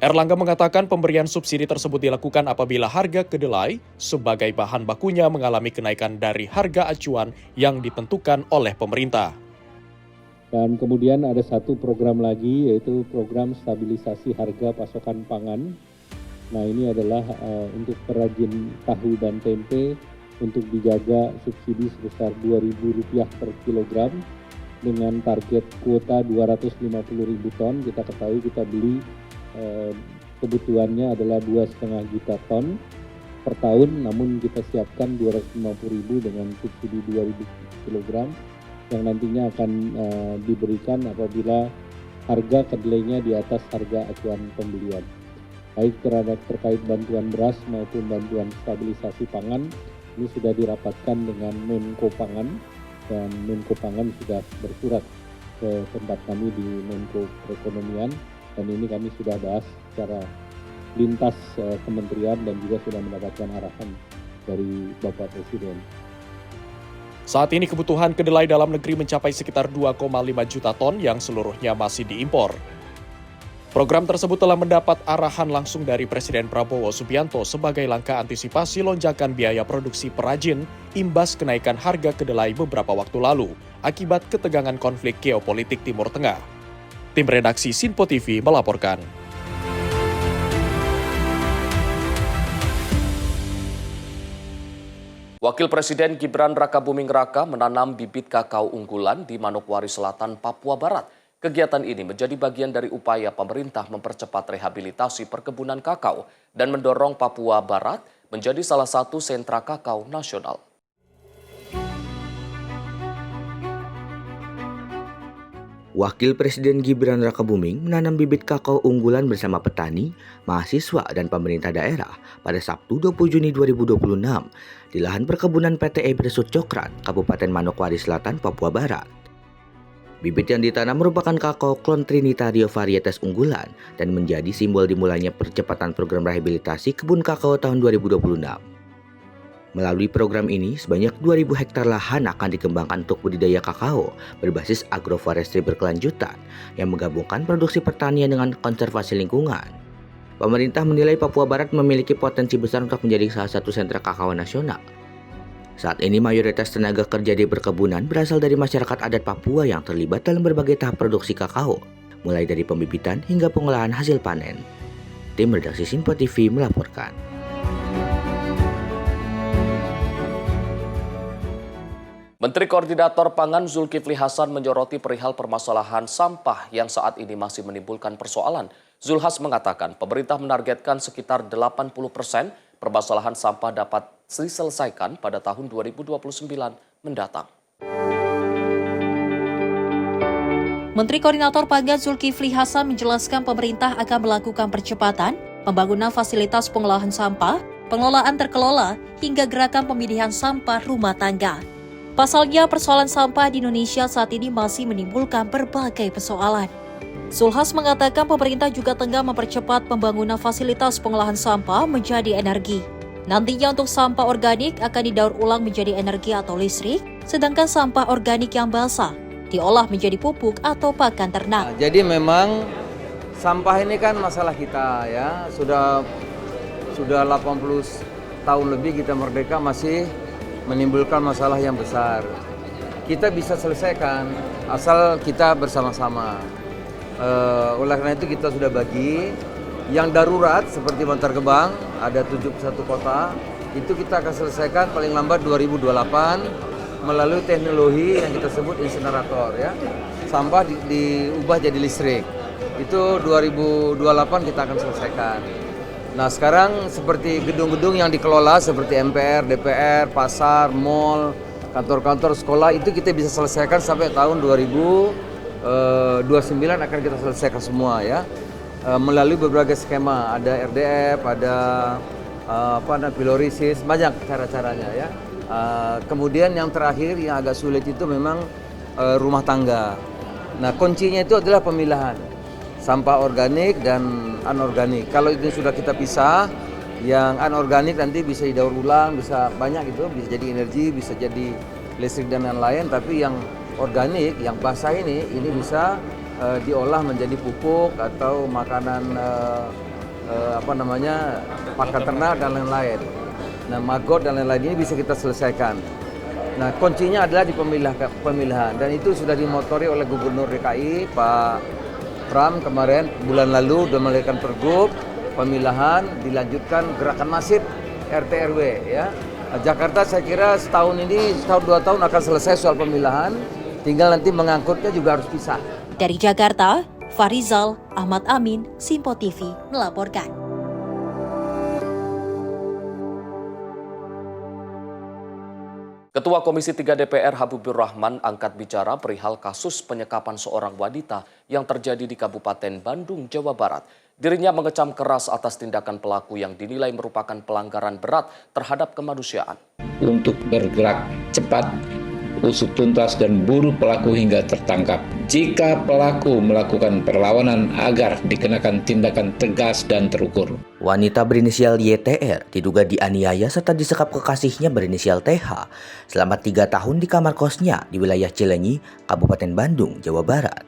Erlangga mengatakan pemberian subsidi tersebut dilakukan apabila harga kedelai sebagai bahan bakunya mengalami kenaikan dari harga acuan yang ditentukan oleh pemerintah. Dan kemudian ada satu program lagi, yaitu program stabilisasi harga pasokan pangan. Nah, ini adalah untuk perajin tahu dan tempe untuk dijaga subsidi sebesar Rp2.000 per kilogram dengan target kuota 250.000 ton. Kita ketahui kita beli kebutuhannya adalah 2,5 juta ton per tahun, namun kita siapkan 250.000 dengan subsidi 2.000 kg yang nantinya akan diberikan apabila harga kedelainya di atas harga acuan pembelian. Baik terkait bantuan beras maupun bantuan stabilisasi pangan, ini sudah dirapatkan dengan Menko Pangan, dan Menko Pangan sudah bersurat ke tempat kami di Menko Perekonomian, dan ini kami sudah bahas secara lintas kementerian dan juga sudah mendapatkan arahan dari Bapak Presiden. Saat ini kebutuhan kedelai dalam negeri mencapai sekitar 2,5 juta ton yang seluruhnya masih diimpor. Program tersebut telah mendapat arahan langsung dari Presiden Prabowo Subianto sebagai langkah antisipasi lonjakan biaya produksi perajin imbas kenaikan harga kedelai beberapa waktu lalu akibat ketegangan konflik geopolitik Timur Tengah. Tim redaksi Sinpo TV melaporkan. Wakil Presiden Gibran Rakabuming Raka menanam bibit kakao unggulan di Manokwari Selatan, Papua Barat. Kegiatan ini menjadi bagian dari upaya pemerintah mempercepat rehabilitasi perkebunan kakao dan mendorong Papua Barat menjadi salah satu sentra kakao nasional. Wakil Presiden Gibran Rakabuming menanam bibit kakao unggulan bersama petani, mahasiswa, dan pemerintah daerah pada Sabtu 20 Juni 2026 di lahan perkebunan PT Ebresut Cokran, Kabupaten Manokwari Selatan, Papua Barat. Bibit yang ditanam merupakan kakao klon Trinitario varietas unggulan dan menjadi simbol dimulainya percepatan program rehabilitasi kebun kakao tahun 2026. Melalui program ini, sebanyak 2.000 hektar lahan akan dikembangkan untuk budidaya kakao berbasis agroforestry berkelanjutan yang menggabungkan produksi pertanian dengan konservasi lingkungan. Pemerintah menilai Papua Barat memiliki potensi besar untuk menjadi salah satu sentra kakao nasional. Saat ini mayoritas tenaga kerja di perkebunan berasal dari masyarakat adat Papua yang terlibat dalam berbagai tahap produksi kakao, mulai dari pembibitan hingga pengolahan hasil panen. Tim redaksi Simpo TV melaporkan. Menteri Koordinator Pangan Zulkifli Hasan menyoroti perihal permasalahan sampah yang saat ini masih menimbulkan persoalan. Zulhas mengatakan pemerintah menargetkan sekitar 80% permasalahan sampah dapat diselesaikan pada tahun 2029 mendatang. Menteri Koordinator Pangan Zulkifli Hasan menjelaskan pemerintah akan melakukan percepatan pembangunan fasilitas pengolahan sampah, pengelolaan terkelola, hingga gerakan pemilihan sampah rumah tangga. Pasalnya, persoalan sampah di Indonesia saat ini masih menimbulkan berbagai persoalan. Zulhas mengatakan pemerintah juga tengah mempercepat pembangunan fasilitas pengolahan sampah menjadi energi. Nantinya untuk sampah organik akan didaur ulang menjadi energi atau listrik, sedangkan sampah organik yang basah diolah menjadi pupuk atau pakan ternak. Jadi memang sampah ini kan masalah kita ya. Sudah 80 tahun lebih kita merdeka masih menimbulkan masalah yang besar. Kita bisa selesaikan asal kita bersama-sama. Oleh karena itu kita sudah bagi yang darurat seperti Bantar Gebang ada 71 kota, itu kita akan selesaikan paling lambat 2028 melalui teknologi yang kita sebut insinerator ya. Sampah diubah jadi listrik. Itu 2028 kita akan selesaikan. Nah, sekarang seperti gedung-gedung yang dikelola seperti MPR, DPR, pasar, mall, kantor-kantor sekolah itu kita bisa selesaikan sampai tahun 2029 akan kita selesaikan semua ya. Melalui berbagai skema, ada RDF, ada pilorisis, banyak cara-caranya ya. Kemudian yang terakhir yang agak sulit itu memang rumah tangga. Nah, kuncinya itu adalah pemilahan sampah organik dan anorganik. Kalau itu sudah kita pisah, yang anorganik nanti bisa didaur ulang, bisa banyak gitu, bisa jadi energi, bisa jadi listrik dan lain-lain. Tapi yang organik, yang basah ini bisa diolah menjadi pupuk atau makanan pakan ternak dan lain-lain. Nah, maggot dan lain-lain ini bisa kita selesaikan. Nah, kuncinya adalah di pemilihan dan itu sudah dimotori oleh Gubernur DKI Pak Pram kemarin bulan lalu sudah melahirkan pergub pemilahan, dilanjutkan gerakan masif RT RW ya. Jakarta saya kira setahun 2 tahun akan selesai soal pemilahan, tinggal nanti mengangkutnya juga harus pisah. Dari Jakarta, Farizal Ahmad Amin, Simpo TV melaporkan. Ketua Komisi 3 DPR Habibur Rahman angkat bicara perihal kasus penyekapan seorang wanita yang terjadi di Kabupaten Bandung, Jawa Barat. Dirinya mengecam keras atas tindakan pelaku yang dinilai merupakan pelanggaran berat terhadap kemanusiaan. Untuk bergerak cepat, usut tuntas dan buru pelaku hingga tertangkap. Jika pelaku melakukan perlawanan agar dikenakan tindakan tegas dan terukur. Wanita berinisial YTR diduga dianiaya serta disekap kekasihnya berinisial TH selama 3 tahun di kamar kosnya di wilayah Cilenyi, Kabupaten Bandung, Jawa Barat.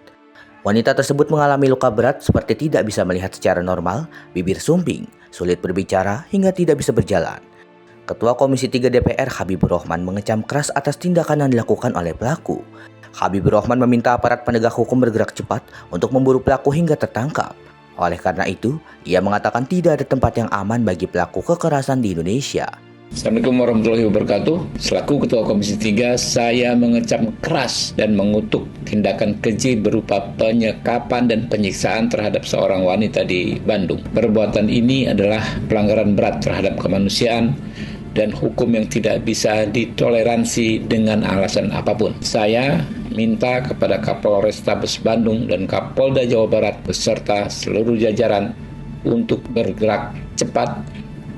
Wanita tersebut mengalami luka berat seperti tidak bisa melihat secara normal, bibir sumbing, sulit berbicara hingga tidak bisa berjalan. Ketua Komisi 3 DPR Habibur Rahman mengecam keras atas tindakan yang dilakukan oleh pelaku. Habibur Rahman meminta aparat penegak hukum bergerak cepat untuk memburu pelaku hingga tertangkap. Oleh karena itu, ia mengatakan tidak ada tempat yang aman bagi pelaku kekerasan di Indonesia. Assalamualaikum warahmatullahi wabarakatuh. Selaku Ketua Komisi 3, saya mengecam keras dan mengutuk tindakan keji berupa penyekapan dan penyiksaan terhadap seorang wanita di Bandung. Perbuatan ini adalah pelanggaran berat terhadap kemanusiaan dan hukum yang tidak bisa ditoleransi dengan alasan apapun. Saya minta kepada Kapolrestabes Bandung dan Kapolda Jawa Barat beserta seluruh jajaran untuk bergerak cepat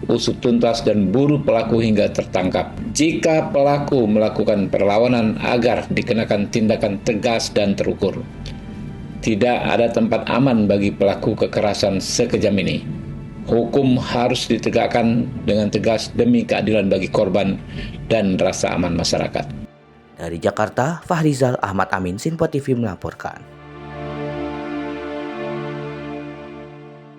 usut tuntas dan buru pelaku hingga tertangkap. Jika pelaku melakukan perlawanan agar dikenakan tindakan tegas dan terukur. Tidak ada tempat aman bagi pelaku kekerasan sekejam ini. Hukum harus ditegakkan dengan tegas demi keadilan bagi korban dan rasa aman masyarakat. Dari Jakarta, Fahrizal Ahmad Amin, Sinpo TV melaporkan.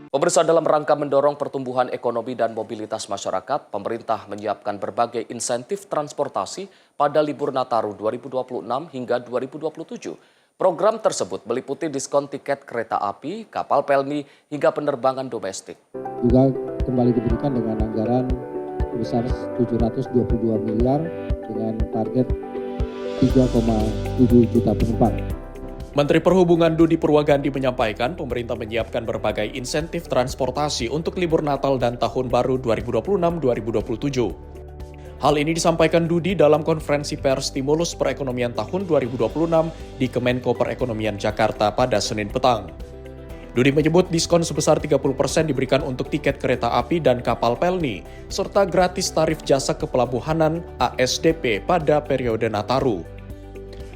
Pemirsa, dalam rangka mendorong pertumbuhan ekonomi dan mobilitas masyarakat, pemerintah menyiapkan berbagai insentif transportasi pada libur Nataru 2026 hingga 2027. Program tersebut meliputi diskon tiket kereta api, kapal pelni, hingga penerbangan domestik. Juga kembali diberikan dengan anggaran sebesar 722 miliar dengan target 3,7 juta penumpang. Menteri Perhubungan Dudi Purwagandi menyampaikan pemerintah menyiapkan berbagai insentif transportasi untuk libur Natal dan Tahun Baru 2026-2027. Hal ini disampaikan Dudi dalam konferensi pers stimulus perekonomian tahun 2026 di Kemenko Perekonomian Jakarta pada Senin petang. Dudi menyebut diskon sebesar 30% diberikan untuk tiket kereta api dan kapal pelni, serta gratis tarif jasa kepelabuhanan ASDP pada periode Nataru.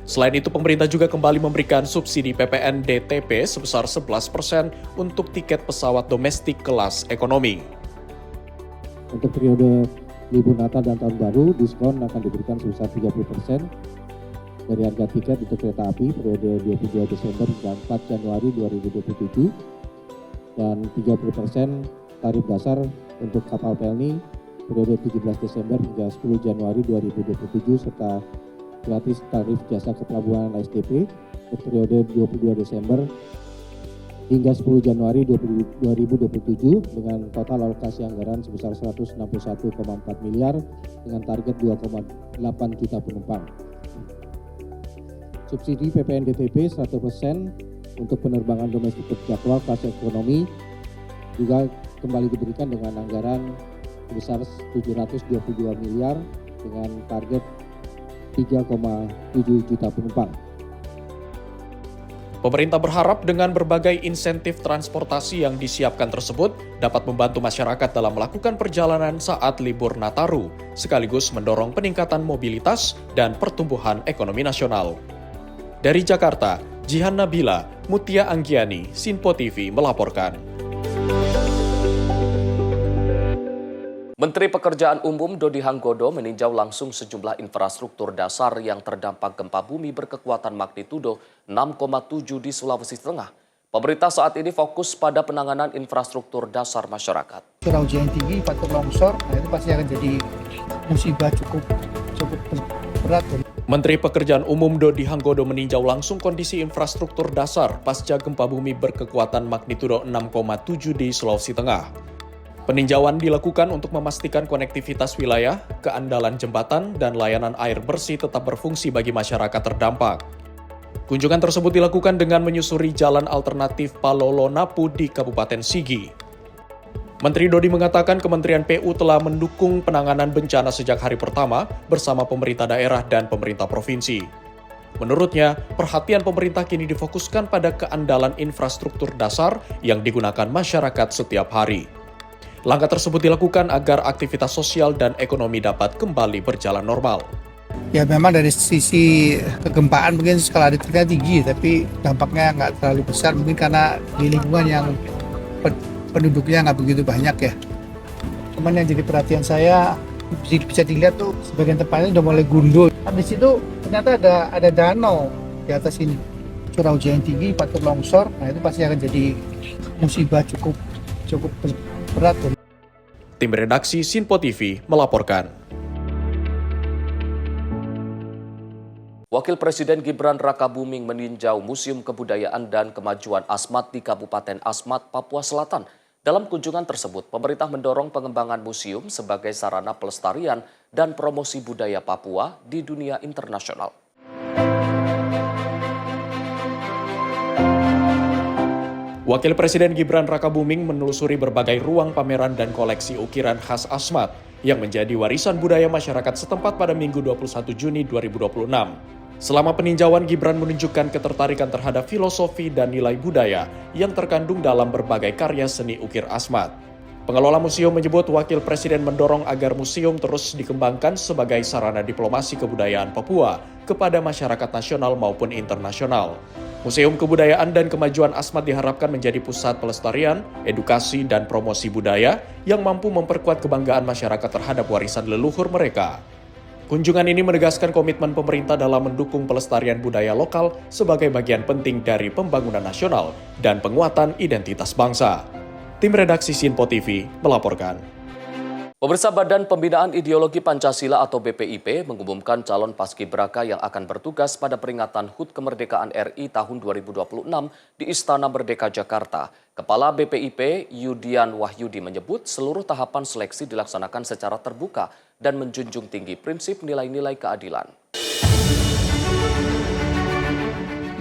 Selain itu, pemerintah juga kembali memberikan subsidi PPN DTP sebesar 11% untuk tiket pesawat domestik kelas ekonomi. Untuk periode libur Natal dan Tahun Baru, diskon akan diberikan sebesar 30% dari harga tiket untuk kereta api periode 22 Desember hingga 4 Januari 2027 dan 30% tarif dasar untuk kapal pelni periode 17 Desember hingga 10 Januari 2027 serta gratis tarif jasa kepelabuhanan ASDP untuk periode 22 Desember hingga 10 Januari 2027 dengan total alokasi anggaran sebesar 161,4 miliar dengan target 2,8 juta penumpang. Subsidi PPN DTP 100% untuk penerbangan domestik terjadwal kelas ekonomi juga kembali diberikan dengan anggaran sebesar 722 miliar dengan target 3,7 juta penumpang. Pemerintah berharap dengan berbagai insentif transportasi yang disiapkan tersebut dapat membantu masyarakat dalam melakukan perjalanan saat libur Nataru, sekaligus mendorong peningkatan mobilitas dan pertumbuhan ekonomi nasional. Dari Jakarta, Jihan Nabila, Mutia Anggiani, Sinpo TV melaporkan. Menteri Pekerjaan Umum Dodi Hanggodo meninjau langsung sejumlah infrastruktur dasar yang terdampak gempa bumi berkekuatan magnitudo 6,7 di Sulawesi Tengah. Pemerintah saat ini fokus pada penanganan infrastruktur dasar masyarakat. Curah hujan tinggi, faktor longsor, itu pasti akan jadi musibah cukup berat. Menteri Pekerjaan Umum Dodi Hanggodo meninjau langsung kondisi infrastruktur dasar pasca gempa bumi berkekuatan magnitudo 6,7 di Sulawesi Tengah. Peninjauan dilakukan untuk memastikan konektivitas wilayah, keandalan jembatan, dan layanan air bersih tetap berfungsi bagi masyarakat terdampak. Kunjungan tersebut dilakukan dengan menyusuri jalan alternatif Palolo-Napu di Kabupaten Sigi. Menteri Dodi mengatakan Kementerian PU telah mendukung penanganan bencana sejak hari pertama bersama pemerintah daerah dan pemerintah provinsi. Menurutnya, perhatian pemerintah kini difokuskan pada keandalan infrastruktur dasar yang digunakan masyarakat setiap hari. Langkah tersebut dilakukan agar aktivitas sosial dan ekonomi dapat kembali berjalan normal. Ya memang dari sisi kegempaan mungkin skala Richternya tinggi, tapi dampaknya nggak terlalu besar mungkin karena di lingkungan yang penduduknya nggak begitu banyak ya. Cuman yang jadi perhatian saya bisa dilihat tuh sebagian tempatnya udah mulai gundul. Di situ ternyata ada danau di atas ini. Curah hujan tinggi, faktor longsor, itu pasti akan jadi musibah cukup berat. Tim redaksi Sinpo TV melaporkan. Wakil Presiden Gibran Rakabuming meninjau Museum Kebudayaan dan Kemajuan Asmat di Kabupaten Asmat, Papua Selatan. Dalam kunjungan tersebut, pemerintah mendorong pengembangan museum sebagai sarana pelestarian dan promosi budaya Papua di dunia internasional. Wakil Presiden Gibran Rakabuming menelusuri berbagai ruang pameran dan koleksi ukiran khas Asmat yang menjadi warisan budaya masyarakat setempat pada Minggu 21 Juni 2026. Selama peninjauan, Gibran menunjukkan ketertarikan terhadap filosofi dan nilai budaya yang terkandung dalam berbagai karya seni ukir Asmat. Pengelola museum menyebut Wakil Presiden mendorong agar museum terus dikembangkan sebagai sarana diplomasi kebudayaan Papua kepada masyarakat nasional maupun internasional. Museum Kebudayaan dan Kemajuan Asmat diharapkan menjadi pusat pelestarian, edukasi, dan promosi budaya yang mampu memperkuat kebanggaan masyarakat terhadap warisan leluhur mereka. Kunjungan ini menegaskan komitmen pemerintah dalam mendukung pelestarian budaya lokal sebagai bagian penting dari pembangunan nasional dan penguatan identitas bangsa. Tim redaksi Sinpo TV melaporkan. Pemirsa, Badan Pembinaan Ideologi Pancasila atau BPIP mengumumkan calon paskibraka yang akan bertugas pada peringatan HUT Kemerdekaan RI tahun 2026 di Istana Merdeka Jakarta. Kepala BPIP Yudian Wahyudi menyebut seluruh tahapan seleksi dilaksanakan secara terbuka dan menjunjung tinggi prinsip nilai-nilai keadilan.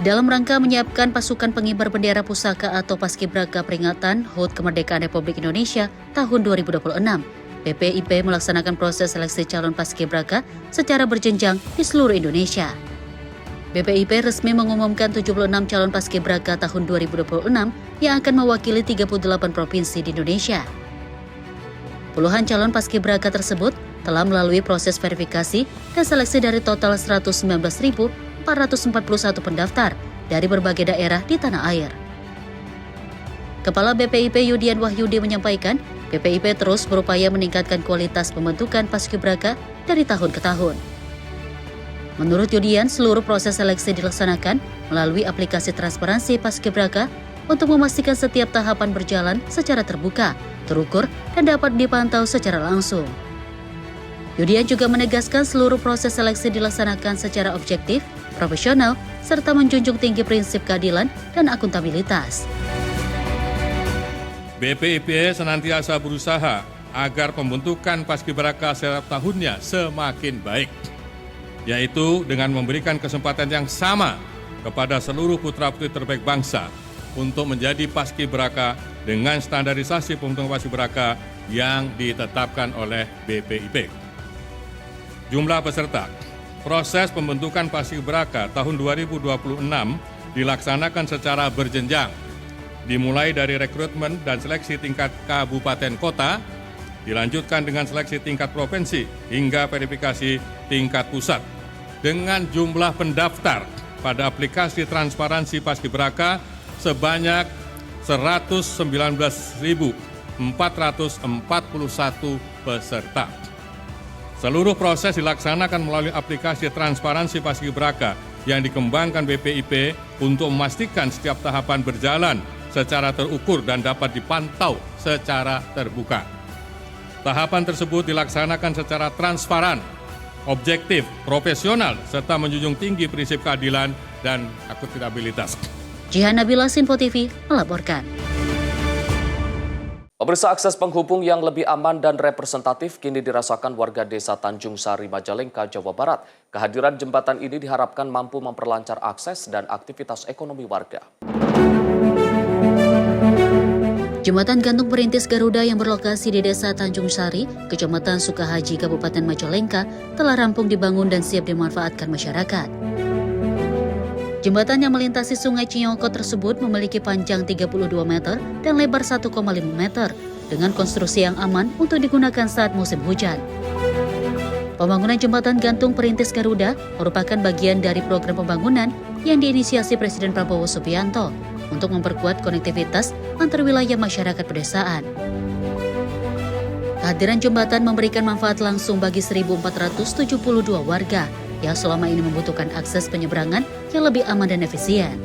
Dalam rangka menyiapkan pasukan pengibar bendera pusaka atau paskibraka peringatan HUT Kemerdekaan Republik Indonesia tahun 2026, BPIP melaksanakan proses seleksi calon paskibraka secara berjenjang di seluruh Indonesia. BPIP resmi mengumumkan 76 calon paskibraka tahun 2026 yang akan mewakili 38 provinsi di Indonesia. Puluhan calon paskibraka tersebut telah melalui proses verifikasi dan seleksi dari total 119.441 pendaftar dari berbagai daerah di tanah air. Kepala BPIP Yudian Wahyudi menyampaikan, BPIP terus berupaya meningkatkan kualitas pembentukan paskibraka dari tahun ke tahun. Menurut Yudian, seluruh proses seleksi dilaksanakan melalui aplikasi transparansi paskibraka untuk memastikan setiap tahapan berjalan secara terbuka, terukur, dan dapat dipantau secara langsung. Yudian juga menegaskan seluruh proses seleksi dilaksanakan secara objektif, profesional, serta menjunjung tinggi prinsip keadilan dan akuntabilitas. BPIP senantiasa berusaha agar pembentukan paskibraka setiap tahunnya semakin baik, yaitu dengan memberikan kesempatan yang sama kepada seluruh putra-putri terbaik bangsa untuk menjadi paskibraka dengan standarisasi pembentukan paskibraka yang ditetapkan oleh BPIP. Jumlah peserta. Proses pembentukan paskibraka tahun 2026 dilaksanakan secara berjenjang, dimulai dari rekrutmen dan seleksi tingkat kabupaten kota, dilanjutkan dengan seleksi tingkat provinsi hingga verifikasi tingkat pusat. Dengan jumlah pendaftar pada aplikasi transparansi paskibraka sebanyak 119.441 peserta. Seluruh proses dilaksanakan melalui aplikasi transparansi paskibraka yang dikembangkan BPIP untuk memastikan setiap tahapan berjalan secara terukur dan dapat dipantau secara terbuka. Tahapan tersebut dilaksanakan secara transparan, objektif, profesional, serta menjunjung tinggi prinsip keadilan dan akuntabilitas. Jihan Nabila, Sinpo TV melaporkan. Pemirsa, akses penghubung yang lebih aman dan representatif kini dirasakan warga desa Tanjung Sari, Majalengka, Jawa Barat. Kehadiran jembatan ini diharapkan mampu memperlancar akses dan aktivitas ekonomi warga. Jembatan gantung perintis Garuda yang berlokasi di desa Tanjung Sari, Kecamatan Sukahaji, Kabupaten Majalengka, telah rampung dibangun dan siap dimanfaatkan masyarakat. Jembatan yang melintasi Sungai Ciyongko tersebut memiliki panjang 32 meter dan lebar 1,5 meter dengan konstruksi yang aman untuk digunakan saat musim hujan. Pembangunan jembatan gantung perintis Garuda merupakan bagian dari program pembangunan yang diinisiasi Presiden Prabowo Subianto untuk memperkuat konektivitas antar wilayah masyarakat pedesaan. Kehadiran jembatan memberikan manfaat langsung bagi 1.472 warga yang selama ini membutuhkan akses penyeberangan yang lebih aman dan efisien.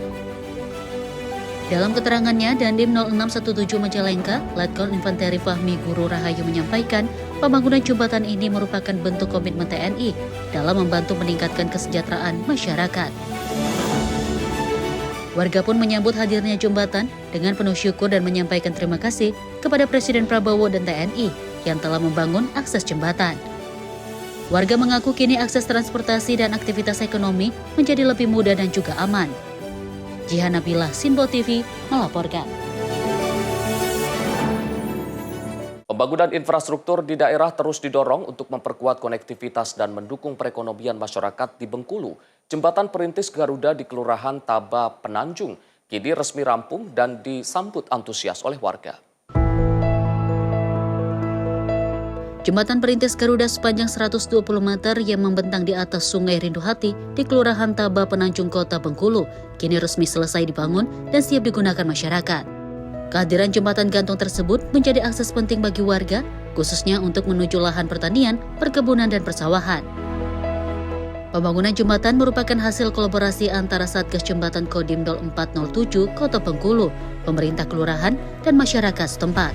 Dalam keterangannya, Dandim 0617 Majalengka, Letkol Infanteri Fahmi Guru Rahayu menyampaikan, pembangunan jembatan ini merupakan bentuk komitmen TNI dalam membantu meningkatkan kesejahteraan masyarakat. Warga pun menyambut hadirnya jembatan dengan penuh syukur dan menyampaikan terima kasih kepada Presiden Prabowo dan TNI yang telah membangun akses jembatan. Warga mengaku kini akses transportasi dan aktivitas ekonomi menjadi lebih mudah dan juga aman. Jihan Nabila, Sinpo TV melaporkan. Pembangunan infrastruktur di daerah terus didorong untuk memperkuat konektivitas dan mendukung perekonomian masyarakat di Bengkulu. Jembatan perintis Garuda di Kelurahan Taba Penanjung kini resmi rampung dan disambut antusias oleh warga. Jembatan Perintis Garuda sepanjang 120 meter yang membentang di atas Sungai Rinduhati di Kelurahan Taba, Penancung Kota Bengkulu, kini resmi selesai dibangun dan siap digunakan masyarakat. Kehadiran jembatan gantung tersebut menjadi akses penting bagi warga, khususnya untuk menuju lahan pertanian, perkebunan, dan persawahan. Pembangunan jembatan merupakan hasil kolaborasi antara Satgas Jembatan Kodim 0407 Kota Bengkulu, pemerintah kelurahan, dan masyarakat setempat.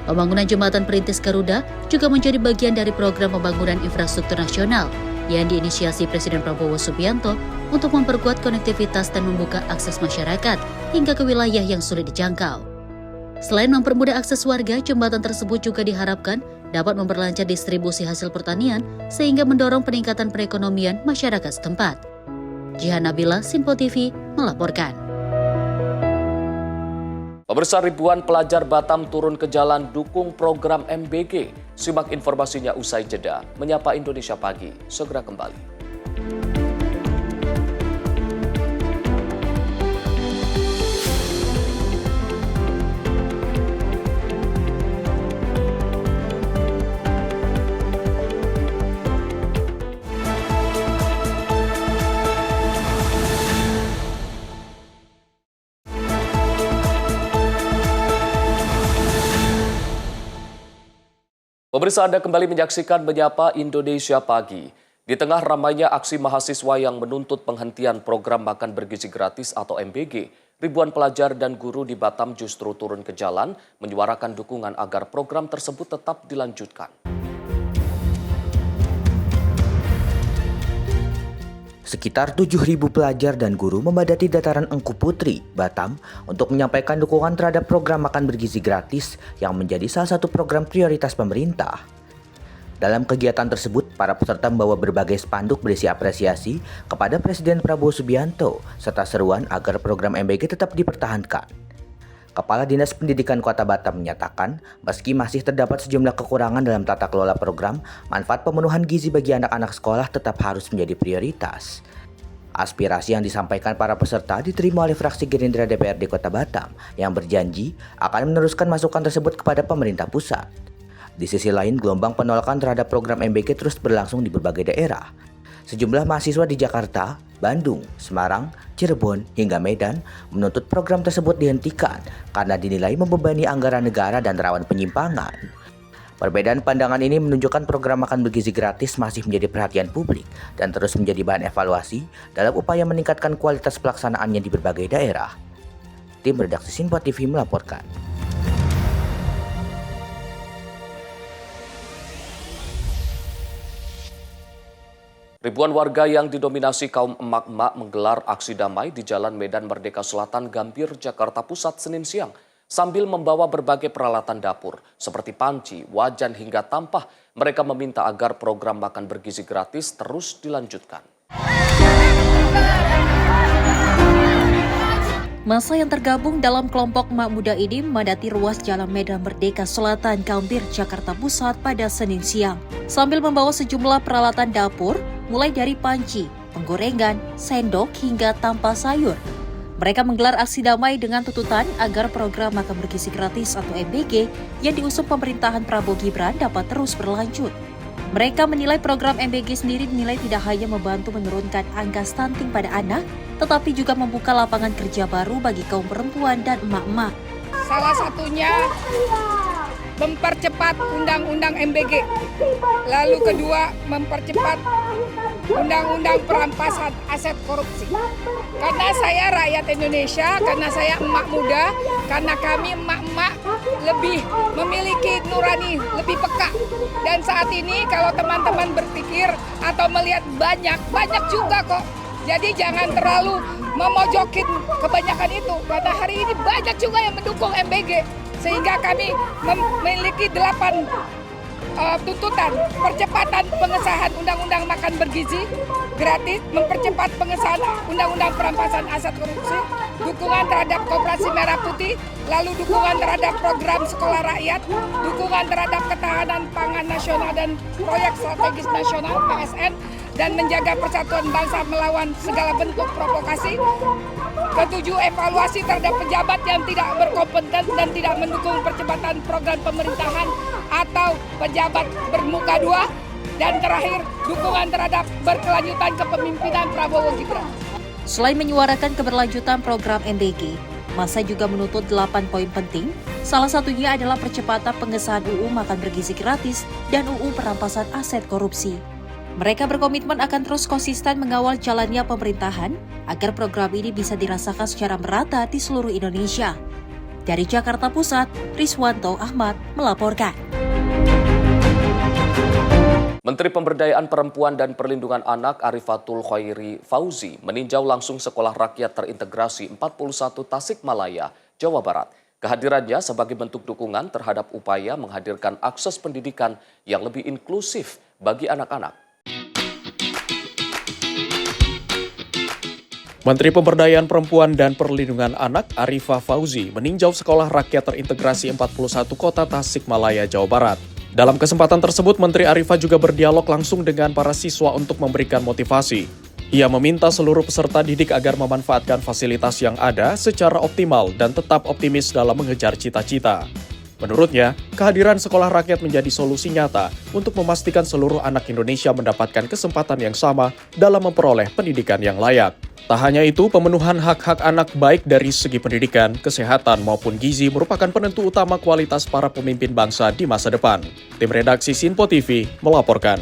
Pembangunan jembatan Perintis Garuda juga menjadi bagian dari program pembangunan infrastruktur nasional yang diinisiasi Presiden Prabowo Subianto untuk memperkuat konektivitas dan membuka akses masyarakat hingga ke wilayah yang sulit dijangkau. Selain mempermudah akses warga, jembatan tersebut juga diharapkan dapat memperlancar distribusi hasil pertanian sehingga mendorong peningkatan perekonomian masyarakat setempat. Jihan Nabila, Sinpo TV, melaporkan. Pemirsa, ribuan pelajar Batam turun ke jalan dukung program MBG. Simak informasinya usai jeda. Menyapa Indonesia Pagi, segera kembali. Pemirsa, Anda kembali menyaksikan Menyapa Indonesia Pagi. Di tengah ramainya aksi mahasiswa yang menuntut penghentian program makan bergizi gratis atau MBG, ribuan pelajar dan guru di Batam justru turun ke jalan menyuarakan dukungan agar program tersebut tetap dilanjutkan. Sekitar 7.000 pelajar dan guru memadati dataran Engku Putri, Batam untuk menyampaikan dukungan terhadap program makan bergizi gratis yang menjadi salah satu program prioritas pemerintah. Dalam kegiatan tersebut, para peserta membawa berbagai spanduk berisi apresiasi kepada Presiden Prabowo Subianto serta seruan agar program MBG tetap dipertahankan. Kepala Dinas Pendidikan Kota Batam menyatakan, meski masih terdapat sejumlah kekurangan dalam tata kelola program, manfaat pemenuhan gizi bagi anak-anak sekolah tetap harus menjadi prioritas. Aspirasi yang disampaikan para peserta diterima oleh fraksi Gerindra DPRD Kota Batam yang berjanji akan meneruskan masukan tersebut kepada pemerintah pusat. Di sisi lain, gelombang penolakan terhadap program MBG terus berlangsung di berbagai daerah. Sejumlah mahasiswa di Jakarta, Bandung, Semarang, Cirebon, hingga Medan menuntut program tersebut dihentikan karena dinilai membebani anggaran negara dan rawan penyimpangan. Perbedaan pandangan ini menunjukkan program makan bergizi gratis masih menjadi perhatian publik dan terus menjadi bahan evaluasi dalam upaya meningkatkan kualitas pelaksanaannya di berbagai daerah. Tim Redaksi Sinpo TV melaporkan. Ribuan warga yang didominasi kaum emak-emak menggelar aksi damai di Jalan Medan Merdeka Selatan, Gambir, Jakarta Pusat, Senin siang. Sambil membawa berbagai peralatan dapur, seperti panci, wajan, hingga tampah, mereka meminta agar program makan bergizi gratis terus dilanjutkan. Masa yang tergabung dalam kelompok emak muda ini memadati ruas Jalan Medan Merdeka Selatan, Gambir, Jakarta Pusat pada Senin siang. Sambil membawa sejumlah peralatan dapur, mulai dari panci, penggorengan, sendok, hingga tampah sayur. Mereka menggelar aksi damai dengan tuntutan agar program makan bergizi gratis atau MBG yang diusung pemerintahan Prabowo Gibran dapat terus berlanjut. Mereka menilai program MBG sendiri dinilai tidak hanya membantu menurunkan angka stunting pada anak, tetapi juga membuka lapangan kerja baru bagi kaum perempuan dan emak-emak. Salah satunya mempercepat undang-undang MBG. Lalu kedua, mempercepat undang-undang perampasan aset korupsi. Karena saya rakyat Indonesia, karena saya emak muda, karena kami emak-emak lebih memiliki nurani, lebih peka. Dan saat ini kalau teman-teman berpikir atau melihat banyak juga kok. Jadi jangan terlalu memojokin kebanyakan itu. Karena hari ini banyak juga yang mendukung MBG. Sehingga kami memiliki 8 tuntutan: percepatan pengesahan Undang-Undang Makan Bergizi Gratis, mempercepat pengesahan Undang-Undang Perampasan Aset Korupsi, dukungan terhadap Koperasi Merah Putih, lalu dukungan terhadap program Sekolah Rakyat, dukungan terhadap Ketahanan Pangan Nasional dan Proyek Strategis Nasional PSN, dan menjaga persatuan bangsa melawan segala bentuk provokasi. Ketujuh, evaluasi terhadap pejabat yang tidak berkompeten dan tidak mendukung percepatan program pemerintahan atau pejabat bermuka dua. Dan terakhir, dukungan terhadap berkelanjutan kepemimpinan Prabowo Gibran. Selain menyuarakan keberlanjutan program MBG, massa juga menuntut 8 poin penting. Salah satunya adalah percepatan pengesahan UU Makan Bergizi Gratis dan UU Perampasan Aset Korupsi. Mereka berkomitmen akan terus konsisten mengawal jalannya pemerintahan agar program ini bisa dirasakan secara merata di seluruh Indonesia. Dari Jakarta Pusat, Riswanto Ahmad melaporkan. Menteri Pemberdayaan Perempuan dan Perlindungan Anak Arifatul Khairi Fauzi meninjau langsung Sekolah Rakyat Terintegrasi 41 Tasikmalaya, Jawa Barat. Kehadirannya sebagai bentuk dukungan terhadap upaya menghadirkan akses pendidikan yang lebih inklusif bagi anak-anak. Menteri Pemberdayaan Perempuan dan Perlindungan Anak Arifah Fauzi meninjau Sekolah Rakyat Terintegrasi 41 Kota Tasikmalaya, Jawa Barat. Dalam kesempatan tersebut, Menteri Arifah juga berdialog langsung dengan para siswa untuk memberikan motivasi. Ia meminta seluruh peserta didik agar memanfaatkan fasilitas yang ada secara optimal dan tetap optimis dalam mengejar cita-cita. Menurutnya, kehadiran sekolah rakyat menjadi solusi nyata untuk memastikan seluruh anak Indonesia mendapatkan kesempatan yang sama dalam memperoleh pendidikan yang layak. Tak hanya itu, pemenuhan hak-hak anak baik dari segi pendidikan, kesehatan maupun gizi merupakan penentu utama kualitas para pemimpin bangsa di masa depan. Tim redaksi Sinpo TV melaporkan.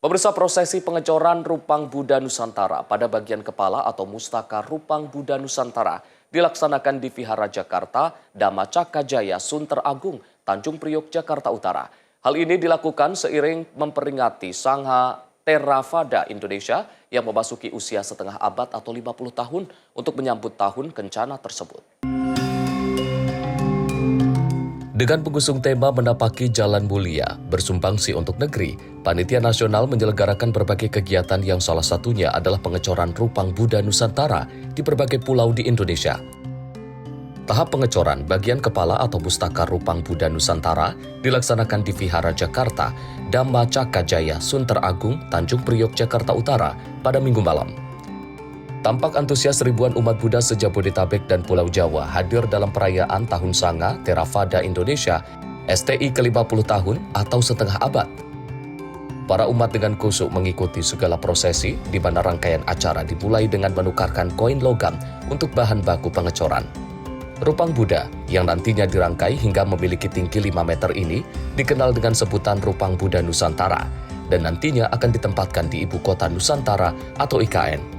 Pemirsa, prosesi pengecoran Rupang Buddha Nusantara pada bagian kepala atau mustaka Rupang Buddha Nusantara dilaksanakan di Vihara Jakarta, Dhamma Cakka Jaya, Sunter Agung, Tanjung Priok, Jakarta Utara. Hal ini dilakukan seiring memperingati Sangha Theravada Indonesia yang memasuki usia setengah abad atau 50 tahun untuk menyambut tahun kencana tersebut. Dengan mengusung tema menapaki jalan mulia, bersumbangsi untuk negeri, Panitia Nasional menyelenggarakan berbagai kegiatan yang salah satunya adalah pengecoran Rupang Buddha Nusantara di berbagai pulau di Indonesia. Tahap pengecoran bagian kepala atau mustaka Rupang Buddha Nusantara dilaksanakan di Vihara Jakarta, Dhamma Cakka Jaya, Sunter Agung, Tanjung Priok, Jakarta Utara pada Minggu malam. Tampak antusias ribuan umat Buddha se-Jabodetabek dan Pulau Jawa hadir dalam perayaan Tahun Sangha Theravada Indonesia STI ke-50 tahun atau setengah abad. Para umat dengan khusyuk mengikuti segala prosesi, di mana rangkaian acara dimulai dengan menukarkan koin logam untuk bahan baku pengecoran. Rupang Buddha yang nantinya dirangkai hingga memiliki tinggi 5 meter ini dikenal dengan sebutan Rupang Buddha Nusantara dan nantinya akan ditempatkan di Ibu Kota Nusantara atau IKN.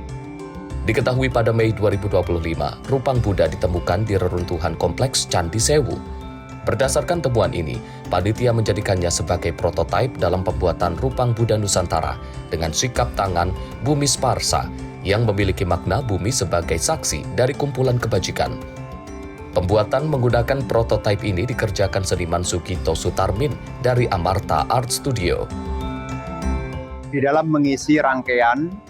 Diketahui pada Mei 2025, Rupang Buddha ditemukan di reruntuhan kompleks Candi Sewu. Berdasarkan temuan ini, panitia menjadikannya sebagai prototipe dalam pembuatan Rupang Buddha Nusantara dengan sikap tangan Bumi Sparsa yang memiliki makna bumi sebagai saksi dari kumpulan kebajikan. Pembuatan menggunakan prototipe ini dikerjakan seniman Sugito Sutarmin dari Amarta Art Studio. Di dalam mengisi rangkaian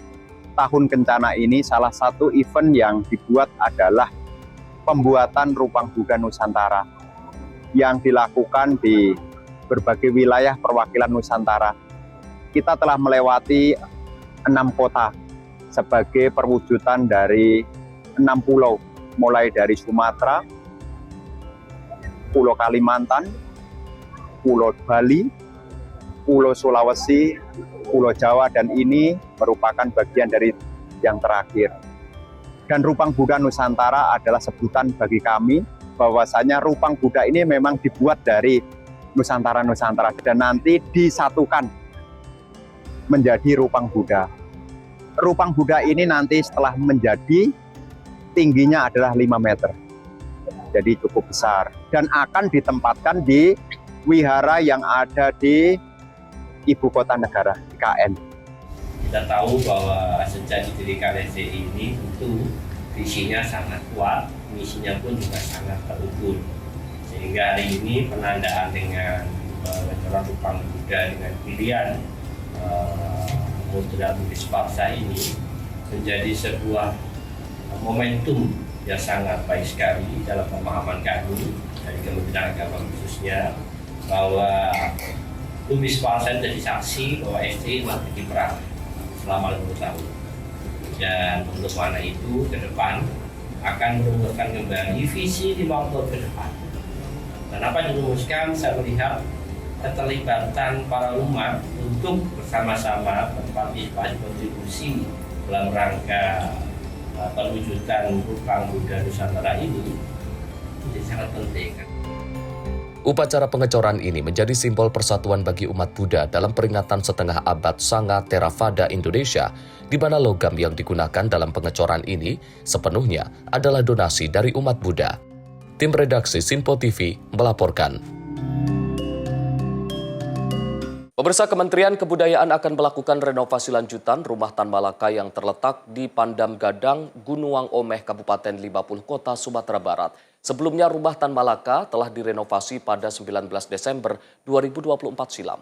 Tahun Kencana ini, salah satu event yang dibuat adalah pembuatan Rupang Buddha Nusantara yang dilakukan di berbagai wilayah perwakilan Nusantara. Kita telah melewati 6 kota sebagai perwujudan dari 6 pulau, mulai dari Sumatera, Pulau Kalimantan, Pulau Bali, Pulau Sulawesi, Pulau Jawa, dan ini merupakan bagian dari yang terakhir. Dan Rupang Buddha Nusantara adalah sebutan bagi kami bahwasanya Rupang Buddha ini memang dibuat dari Nusantara-Nusantara dan nanti disatukan menjadi Rupang Buddha. Rupang Buddha ini nanti setelah menjadi tingginya adalah 5 meter. Jadi cukup besar dan akan ditempatkan di wihara yang ada di Ibu Kota Negara, IKN. Kita tahu bahwa sejak didirikan STI ini tentu visinya sangat kuat, misinya pun juga sangat terukur. Sehingga hari ini penandaan dengan pengecoran Rupang Buddha dengan pilihan Mudra Bumi Sparsa ini menjadi sebuah momentum yang sangat baik sekali dalam pemahaman kami dari Kementerian Agama khususnya, bahwa Bumi Sparsa jadi saksi bahwa STI masih diperang selama 50 tahun. Dan untuk mana itu ke depan akan merumuskan kembali visi 50 tahun ke depan. Kenapa dirumuskan? Saya melihat keterlibatan para umat untuk bersama-sama berpartisipasi kontribusi dalam rangka perwujudan Rupang Buddha Nusantara ini jadi sangat penting. Upacara pengecoran ini menjadi simbol persatuan bagi umat Buddha dalam peringatan setengah abad Sangha Theravada Indonesia, di mana logam yang digunakan dalam pengecoran ini sepenuhnya adalah donasi dari umat Buddha. Tim redaksi Sinpo TV melaporkan. Pemirsa, Kementerian Kebudayaan akan melakukan renovasi lanjutan Rumah Tan Malaka yang terletak di Pandam Gadang, Gunuang Omeh, Kabupaten 50 Kota, Sumatera Barat. Sebelumnya Rumah Tan Malaka telah direnovasi pada 19 Desember 2024 silam.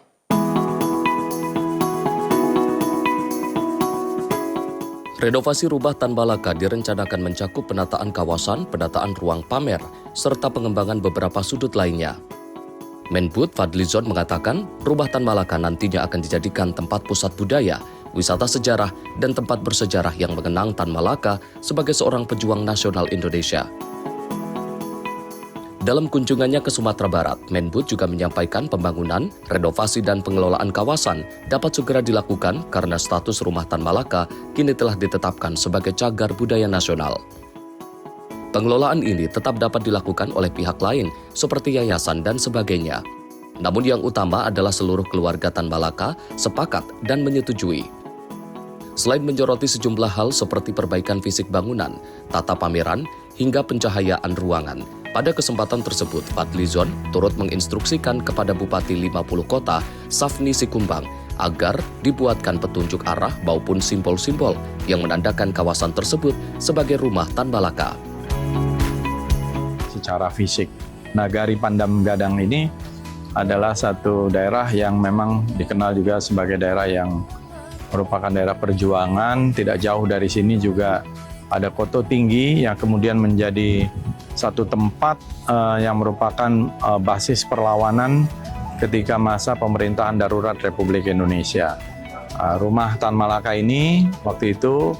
Renovasi Rumah Tan Malaka direncanakan mencakup penataan kawasan, penataan ruang pamer, serta pengembangan beberapa sudut lainnya. Menbud Fadlizon mengatakan Rumah Tan Malaka nantinya akan dijadikan tempat pusat budaya, wisata sejarah, dan tempat bersejarah yang mengenang Tan Malaka sebagai seorang pejuang nasional Indonesia. Dalam kunjungannya ke Sumatera Barat, Menbud juga menyampaikan pembangunan, renovasi, dan pengelolaan kawasan dapat segera dilakukan karena status Rumah Tan Malaka kini telah ditetapkan sebagai cagar budaya nasional. Pengelolaan ini tetap dapat dilakukan oleh pihak lain seperti yayasan dan sebagainya. Namun yang utama adalah seluruh keluarga Tan Malaka sepakat dan menyetujui. Selain menyoroti sejumlah hal seperti perbaikan fisik bangunan, tata pameran, hingga pencahayaan ruangan, pada kesempatan tersebut Fadlizon turut menginstruksikan kepada Bupati 50 Kota, Safni Sikumbang, agar dibuatkan petunjuk arah maupun simbol-simbol yang menandakan kawasan tersebut sebagai Rumah Tan Malaka. Secara fisik, Nagari Pandam Gadang ini adalah satu daerah yang memang dikenal juga sebagai daerah yang merupakan daerah perjuangan. Tidak jauh dari sini juga ada Koto Tinggi yang kemudian menjadi satu tempat yang merupakan basis perlawanan ketika masa pemerintahan darurat Republik Indonesia. Rumah Tan Malaka ini waktu itu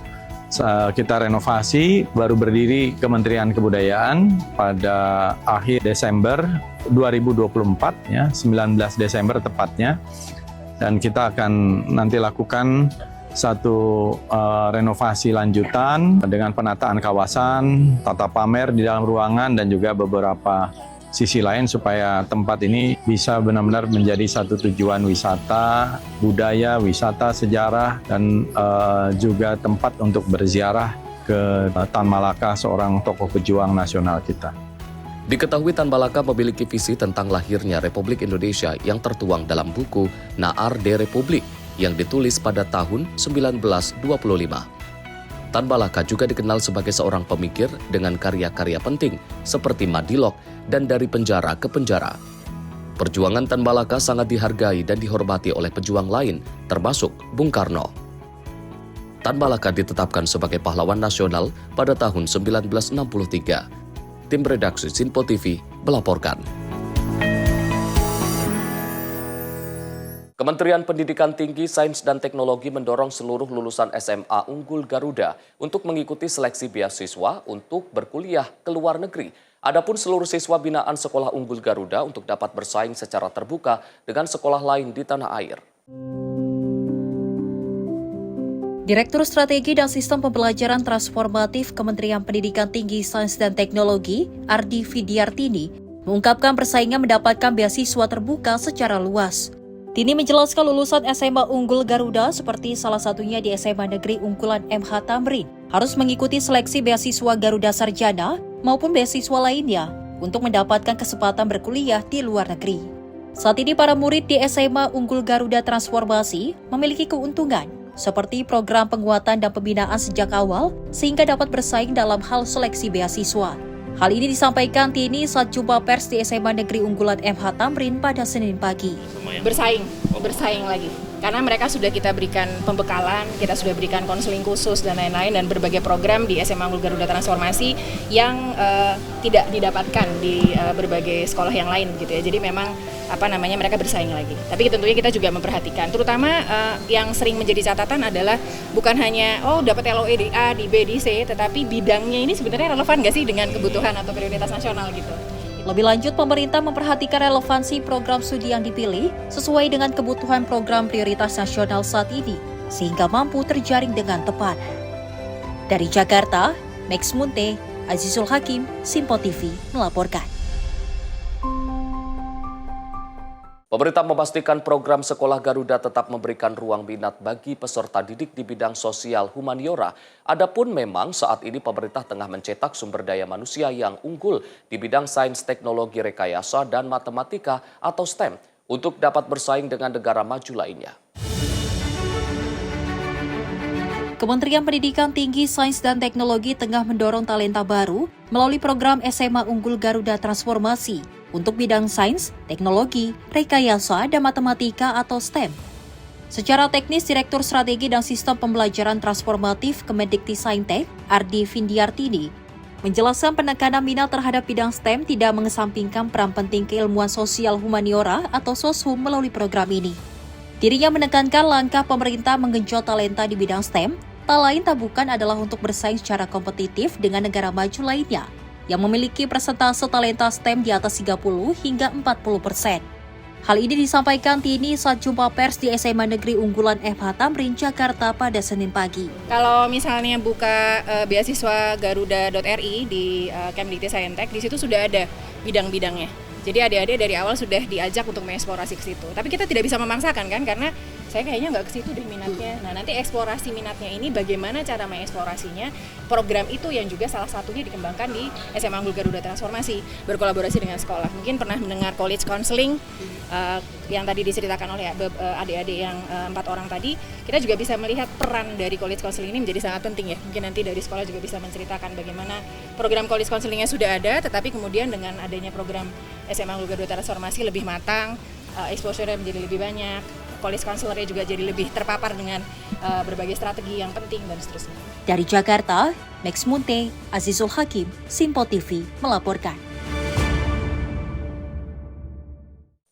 kita renovasi, baru berdiri Kementerian Kebudayaan pada akhir Desember 2024, ya, 19 Desember tepatnya. Dan kita akan nanti lakukan satu renovasi lanjutan dengan penataan kawasan, tata pamer di dalam ruangan, dan juga beberapa sisi lain supaya tempat ini bisa benar-benar menjadi satu tujuan wisata, budaya, wisata, sejarah, dan juga tempat untuk berziarah ke Tan Malaka, seorang tokoh pejuang nasional kita. Diketahui Tan Malaka memiliki visi tentang lahirnya Republik Indonesia yang tertuang dalam buku Naar de Republik yang ditulis pada tahun 1925. Tan Malaka juga dikenal sebagai seorang pemikir dengan karya-karya penting seperti Madilog dan Dari Penjara ke Penjara. Perjuangan Tan Malaka sangat dihargai dan dihormati oleh pejuang lain, termasuk Bung Karno. Tan Malaka ditetapkan sebagai pahlawan nasional pada tahun 1963. Tim redaksi Sinpo TV melaporkan. Kementerian Pendidikan Tinggi, Sains dan Teknologi mendorong seluruh lulusan SMA Unggul Garuda untuk mengikuti seleksi beasiswa untuk berkuliah ke luar negeri. Adapun seluruh siswa binaan Sekolah Unggul Garuda untuk dapat bersaing secara terbuka dengan sekolah lain di tanah air. Direktur Strategi dan Sistem Pembelajaran Transformatif Kementerian Pendidikan Tinggi, Sains dan Teknologi, Ardi Vidyartini, mengungkapkan persaingan mendapatkan beasiswa terbuka secara luas. Tini menjelaskan lulusan SMA Unggul Garuda seperti salah satunya di SMA Negeri Unggulan MH Tamrin harus mengikuti seleksi beasiswa Garuda Sarjana maupun beasiswa lainnya untuk mendapatkan kesempatan berkuliah di luar negeri. Saat ini para murid di SMA Unggul Garuda Transformasi memiliki keuntungan seperti program penguatan dan pembinaan sejak awal sehingga dapat bersaing dalam hal seleksi beasiswa. Hal ini disampaikan Tini saat jumpa pers di SMA Negeri Unggulan MH Tamrin pada Senin pagi. Bersaing lagi. Karena mereka sudah kita berikan pembekalan, kita sudah berikan konseling khusus dan lain-lain, dan berbagai program di SMA Unggul Garuda Transformasi yang tidak didapatkan di berbagai sekolah yang lain gitu ya. Jadi memang mereka bersaing lagi. Tapi tentunya kita juga memperhatikan, terutama yang sering menjadi catatan adalah bukan hanya dapat LOE di A, di B, di C, tetapi bidangnya ini sebenarnya relevan nggak sih dengan kebutuhan atau prioritas nasional gitu. Lebih lanjut, pemerintah memperhatikan relevansi program studi yang dipilih sesuai dengan kebutuhan program prioritas nasional saat ini, sehingga mampu terjaring dengan tepat. Dari Jakarta, Max Munte, Azizul Hakim, Simpo TV melaporkan. Pemerintah memastikan program Sekolah Garuda tetap memberikan ruang minat bagi peserta didik di bidang sosial humaniora. Adapun memang saat ini pemerintah tengah mencetak sumber daya manusia yang unggul di bidang sains, teknologi, rekayasa, dan matematika atau STEM untuk dapat bersaing dengan negara maju lainnya. Kementerian Pendidikan Tinggi, Sains dan Teknologi tengah mendorong talenta baru melalui program SMA Unggul Garuda Transformasi untuk bidang sains, teknologi, rekayasa, dan matematika atau STEM. Secara teknis, Direktur Strategi dan Sistem Pembelajaran Transformatif Kemendikti-Saintek, Ardi Vindiartini, menjelaskan penekanan minat terhadap bidang STEM tidak mengesampingkan peran penting keilmuan sosial humaniora atau SOSHUM melalui program ini. Dirinya menekankan langkah pemerintah menggenjot talenta di bidang STEM, tak lain tak bukan adalah untuk bersaing secara kompetitif dengan negara maju lainnya, yang memiliki persentase talenta STEM di atas 30 hingga 40%. Hal ini disampaikan Tini saat jumpa pers di SMA Negeri Unggulan FH Tamrin, Jakarta pada Senin pagi. Kalau misalnya buka beasiswa garuda.ri di Kemdikti-Saintek, di situ sudah ada bidang-bidangnya. Jadi adik-adik dari awal sudah diajak untuk mengeksplorasi ke situ. Tapi kita tidak bisa memaksakan kan, karena saya kayaknya nggak ke situ deh minatnya. Nah, nanti eksplorasi minatnya ini bagaimana cara mengeksplorasinya, program itu yang juga salah satunya dikembangkan di SMA Unggul Garuda Transformasi, berkolaborasi dengan sekolah. Mungkin pernah mendengar college counseling yang tadi diceritakan oleh adik-adik yang 4 orang tadi. Kita juga bisa melihat peran dari college counseling ini menjadi sangat penting ya. Mungkin nanti dari sekolah juga bisa menceritakan bagaimana program college counselingnya sudah ada, tetapi kemudian dengan adanya program SMA Unggul Garuda Transformasi lebih matang, exposure-nya menjadi lebih banyak, college counselor-nya juga jadi lebih terpapar dengan berbagai strategi yang penting dan seterusnya. Dari Jakarta, Max Munte, Azizul Hakim, Simpo TV melaporkan.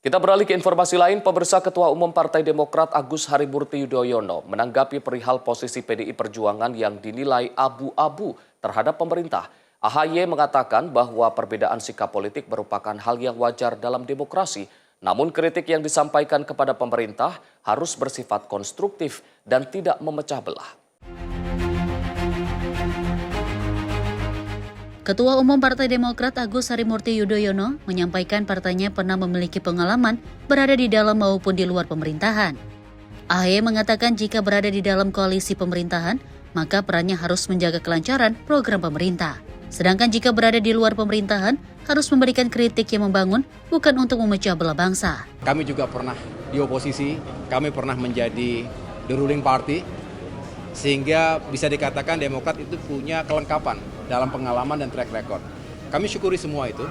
Kita beralih ke informasi lain, pemirsa. Ketua Umum Partai Demokrat Agus Harimurti Yudhoyono menanggapi perihal posisi PDI Perjuangan yang dinilai abu-abu terhadap pemerintah. AHY mengatakan bahwa perbedaan sikap politik merupakan hal yang wajar dalam demokrasi, namun kritik yang disampaikan kepada pemerintah harus bersifat konstruktif dan tidak memecah belah. Ketua Umum Partai Demokrat Agus Harimurti Yudhoyono menyampaikan partainya pernah memiliki pengalaman berada di dalam maupun di luar pemerintahan. AHY mengatakan jika berada di dalam koalisi pemerintahan, maka perannya harus menjaga kelancaran program pemerintah. Sedangkan jika berada di luar pemerintahan, harus memberikan kritik yang membangun, bukan untuk memecah belah bangsa. Kami juga pernah di oposisi, kami pernah menjadi the ruling party, sehingga bisa dikatakan Demokrat itu punya kelengkapan dalam pengalaman dan track record. Kami syukuri semua itu,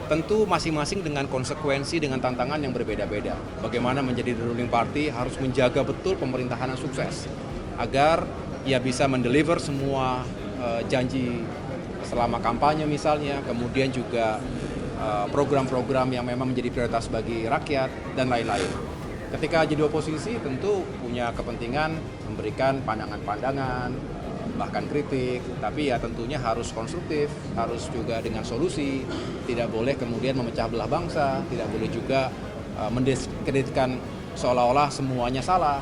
tentu masing-masing dengan konsekuensi, dengan tantangan yang berbeda-beda. Bagaimana menjadi the ruling party harus menjaga betul pemerintahan yang sukses, agar ia bisa mendeliver semua janji selama kampanye misalnya, kemudian juga program-program yang memang menjadi prioritas bagi rakyat, dan lain-lain. Ketika jadi oposisi tentu punya kepentingan memberikan pandangan-pandangan, bahkan kritik, tapi ya tentunya harus konstruktif, harus juga dengan solusi, tidak boleh kemudian memecah belah bangsa, tidak boleh juga mendiskreditkan seolah-olah semuanya salah.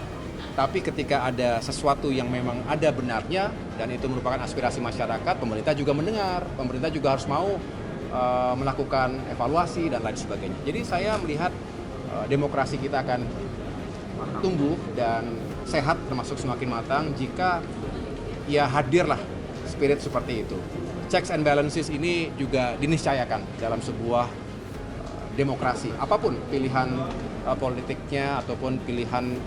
Tapi ketika ada sesuatu yang memang ada benarnya dan itu merupakan aspirasi masyarakat, pemerintah juga mendengar, pemerintah juga harus mau melakukan evaluasi dan lain sebagainya. Jadi saya melihat demokrasi kita akan tumbuh dan sehat, termasuk semakin matang jika ya hadirlah spirit seperti itu. Checks and balances ini juga diniscayakan dalam sebuah demokrasi. Apapun pilihan politiknya ataupun pilihan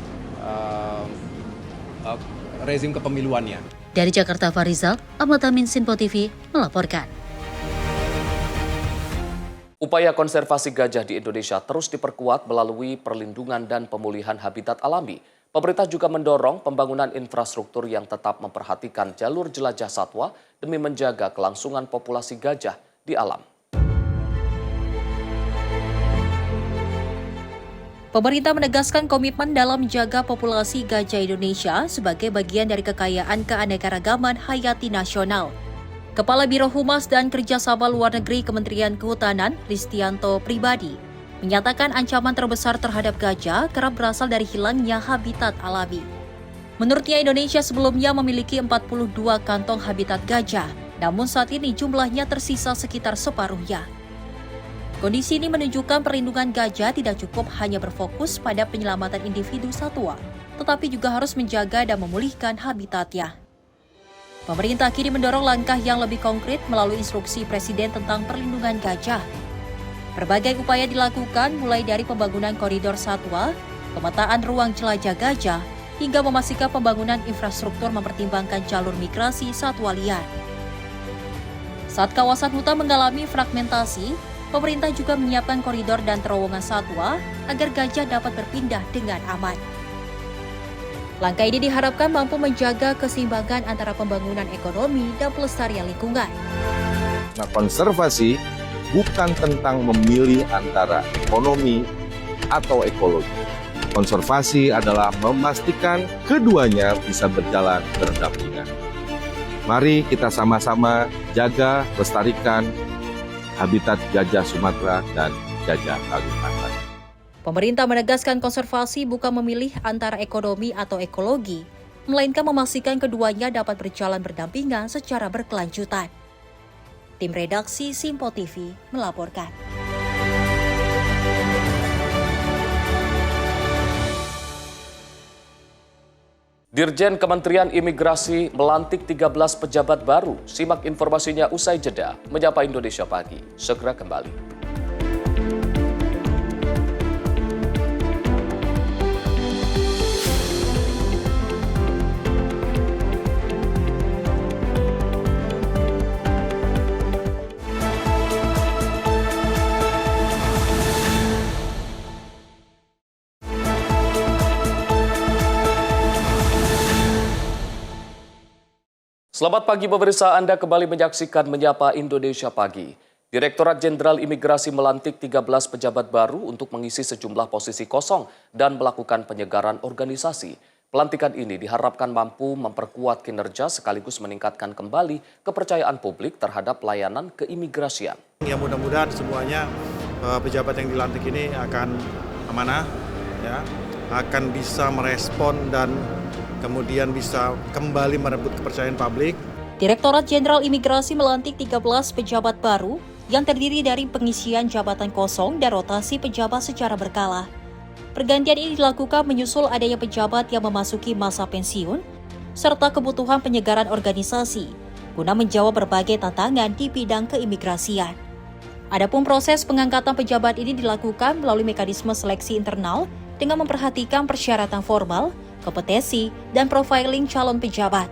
rezim kepemiluannya. Dari Jakarta, Farizal, Ahmad Amin, Simpo TV melaporkan. Upaya konservasi gajah di Indonesia terus diperkuat melalui perlindungan dan pemulihan habitat alami. Pemerintah juga mendorong pembangunan infrastruktur yang tetap memperhatikan jalur jelajah satwa demi menjaga kelangsungan populasi gajah di alam. Pemerintah menegaskan komitmen dalam menjaga populasi gajah Indonesia sebagai bagian dari kekayaan keanekaragaman hayati nasional. Kepala Biro Humas dan Kerjasama Luar Negeri Kementerian Kehutanan, Ristianto Pribadi, menyatakan ancaman terbesar terhadap gajah kerap berasal dari hilangnya habitat alami. Menurutnya, Indonesia sebelumnya memiliki 42 kantong habitat gajah, namun saat ini jumlahnya tersisa sekitar separuhnya. Kondisi ini menunjukkan perlindungan gajah tidak cukup hanya berfokus pada penyelamatan individu satwa, tetapi juga harus menjaga dan memulihkan habitatnya. Pemerintah kini mendorong langkah yang lebih konkret melalui instruksi Presiden tentang perlindungan gajah. Berbagai upaya dilakukan mulai dari pembangunan koridor satwa, pemetaan ruang jelajah gajah, hingga memastikan pembangunan infrastruktur mempertimbangkan jalur migrasi satwa liar. Saat kawasan hutan mengalami fragmentasi, pemerintah juga menyiapkan koridor dan terowongan satwa agar gajah dapat berpindah dengan aman. Langkah ini diharapkan mampu menjaga keseimbangan antara pembangunan ekonomi dan pelestarian lingkungan. Nah, konservasi bukan tentang memilih antara ekonomi atau ekologi. Konservasi adalah memastikan keduanya bisa berjalan berdampingan. Mari kita sama-sama jaga, lestarikan habitat gajah Sumatera dan gajah Kalimantan. Pemerintah menegaskan konservasi bukan memilih antara ekonomi atau ekologi, melainkan memastikan keduanya dapat berjalan berdampingan secara berkelanjutan. Tim redaksi Simpo TV melaporkan. Dirjen Kementerian Imigrasi melantik 13 pejabat baru. Simak informasinya usai jeda. Menyapa Indonesia Pagi. Segera kembali. Selamat pagi pemirsa, Anda kembali menyaksikan Menyapa Indonesia Pagi. Direktorat Jenderal Imigrasi melantik 13 pejabat baru untuk mengisi sejumlah posisi kosong dan melakukan penyegaran organisasi. Pelantikan ini diharapkan mampu memperkuat kinerja sekaligus meningkatkan kembali kepercayaan publik terhadap layanan keimigrasian. Ya, mudah-mudahan semuanya pejabat yang dilantik ini akan amanah, ya, akan bisa merespon dan kemudian bisa kembali merebut kepercayaan publik. Direktorat Jenderal Imigrasi melantik 13 pejabat baru yang terdiri dari pengisian jabatan kosong dan rotasi pejabat secara berkala. Pergantian ini dilakukan menyusul adanya pejabat yang memasuki masa pensiun, serta kebutuhan penyegaran organisasi, guna menjawab berbagai tantangan di bidang keimigrasian. Adapun proses pengangkatan pejabat ini dilakukan melalui mekanisme seleksi internal dengan memperhatikan persyaratan formal, kompetensi, dan profiling calon pejabat.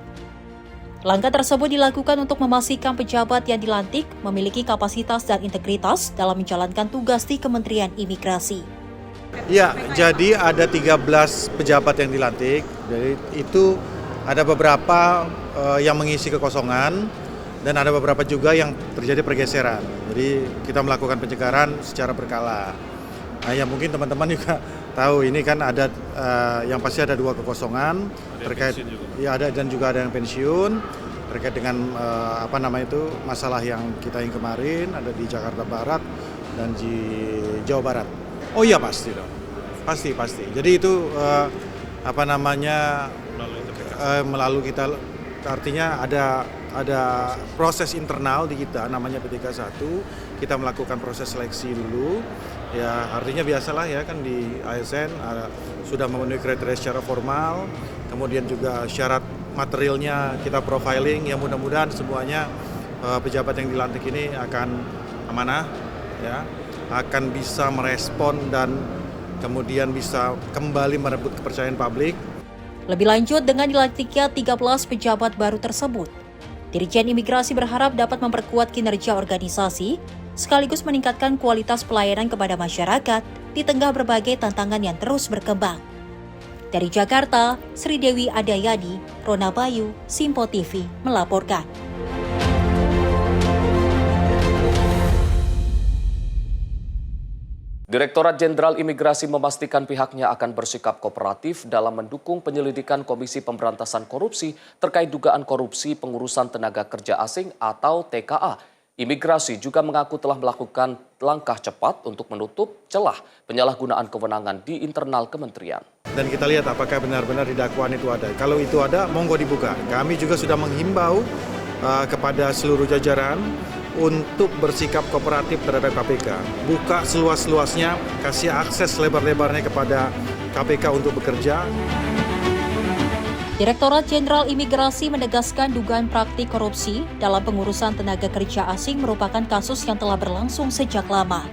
Langkah tersebut dilakukan untuk memastikan pejabat yang dilantik memiliki kapasitas dan integritas dalam menjalankan tugas di Kementerian Imigrasi. Ya, jadi ada 13 pejabat yang dilantik. Jadi itu ada beberapa yang mengisi kekosongan dan ada beberapa juga yang terjadi pergeseran. Jadi kita melakukan penyegaran secara berkala. Nah, ya mungkin teman-teman juga tahu ini kan ada yang pasti ada 2 kekosongan terkait ya ada dan juga ada yang pensiun terkait dengan masalah yang kita yang kemarin ada di Jakarta Barat dan di Jawa Barat. Oh iya pasti dong. Pasti. Jadi itu melalui kita artinya ada proses internal di kita namanya P31, kita melakukan proses seleksi dulu. Ya artinya biasalah ya kan di ASN sudah memenuhi kriteria secara formal, kemudian juga syarat materialnya kita profiling, ya mudah-mudahan semuanya pejabat yang dilantik ini akan amanah, ya akan bisa merespon dan kemudian bisa kembali merebut kepercayaan publik. Lebih lanjut, dengan dilantiknya 13 pejabat baru tersebut, Dirjen Imigrasi berharap dapat memperkuat kinerja organisasi sekaligus meningkatkan kualitas pelayanan kepada masyarakat di tengah berbagai tantangan yang terus berkembang. Dari Jakarta, Sri Dewi Adayani, Rona Bayu, Simpo TV melaporkan. Direktorat Jenderal Imigrasi memastikan pihaknya akan bersikap kooperatif dalam mendukung penyelidikan Komisi Pemberantasan Korupsi terkait dugaan korupsi pengurusan tenaga kerja asing atau TKA. Imigrasi juga mengaku telah melakukan langkah cepat untuk menutup celah penyalahgunaan kewenangan di internal kementerian. Dan kita lihat apakah benar-benar di dakwaan itu ada. Kalau itu ada, monggo dibuka. Kami juga sudah menghimbau kepada seluruh jajaran untuk bersikap kooperatif terhadap KPK. Buka seluas-luasnya, kasih akses lebar-lebarnya kepada KPK untuk bekerja. Direktorat Jenderal Imigrasi menegaskan dugaan praktik korupsi dalam pengurusan tenaga kerja asing merupakan kasus yang telah berlangsung sejak lama.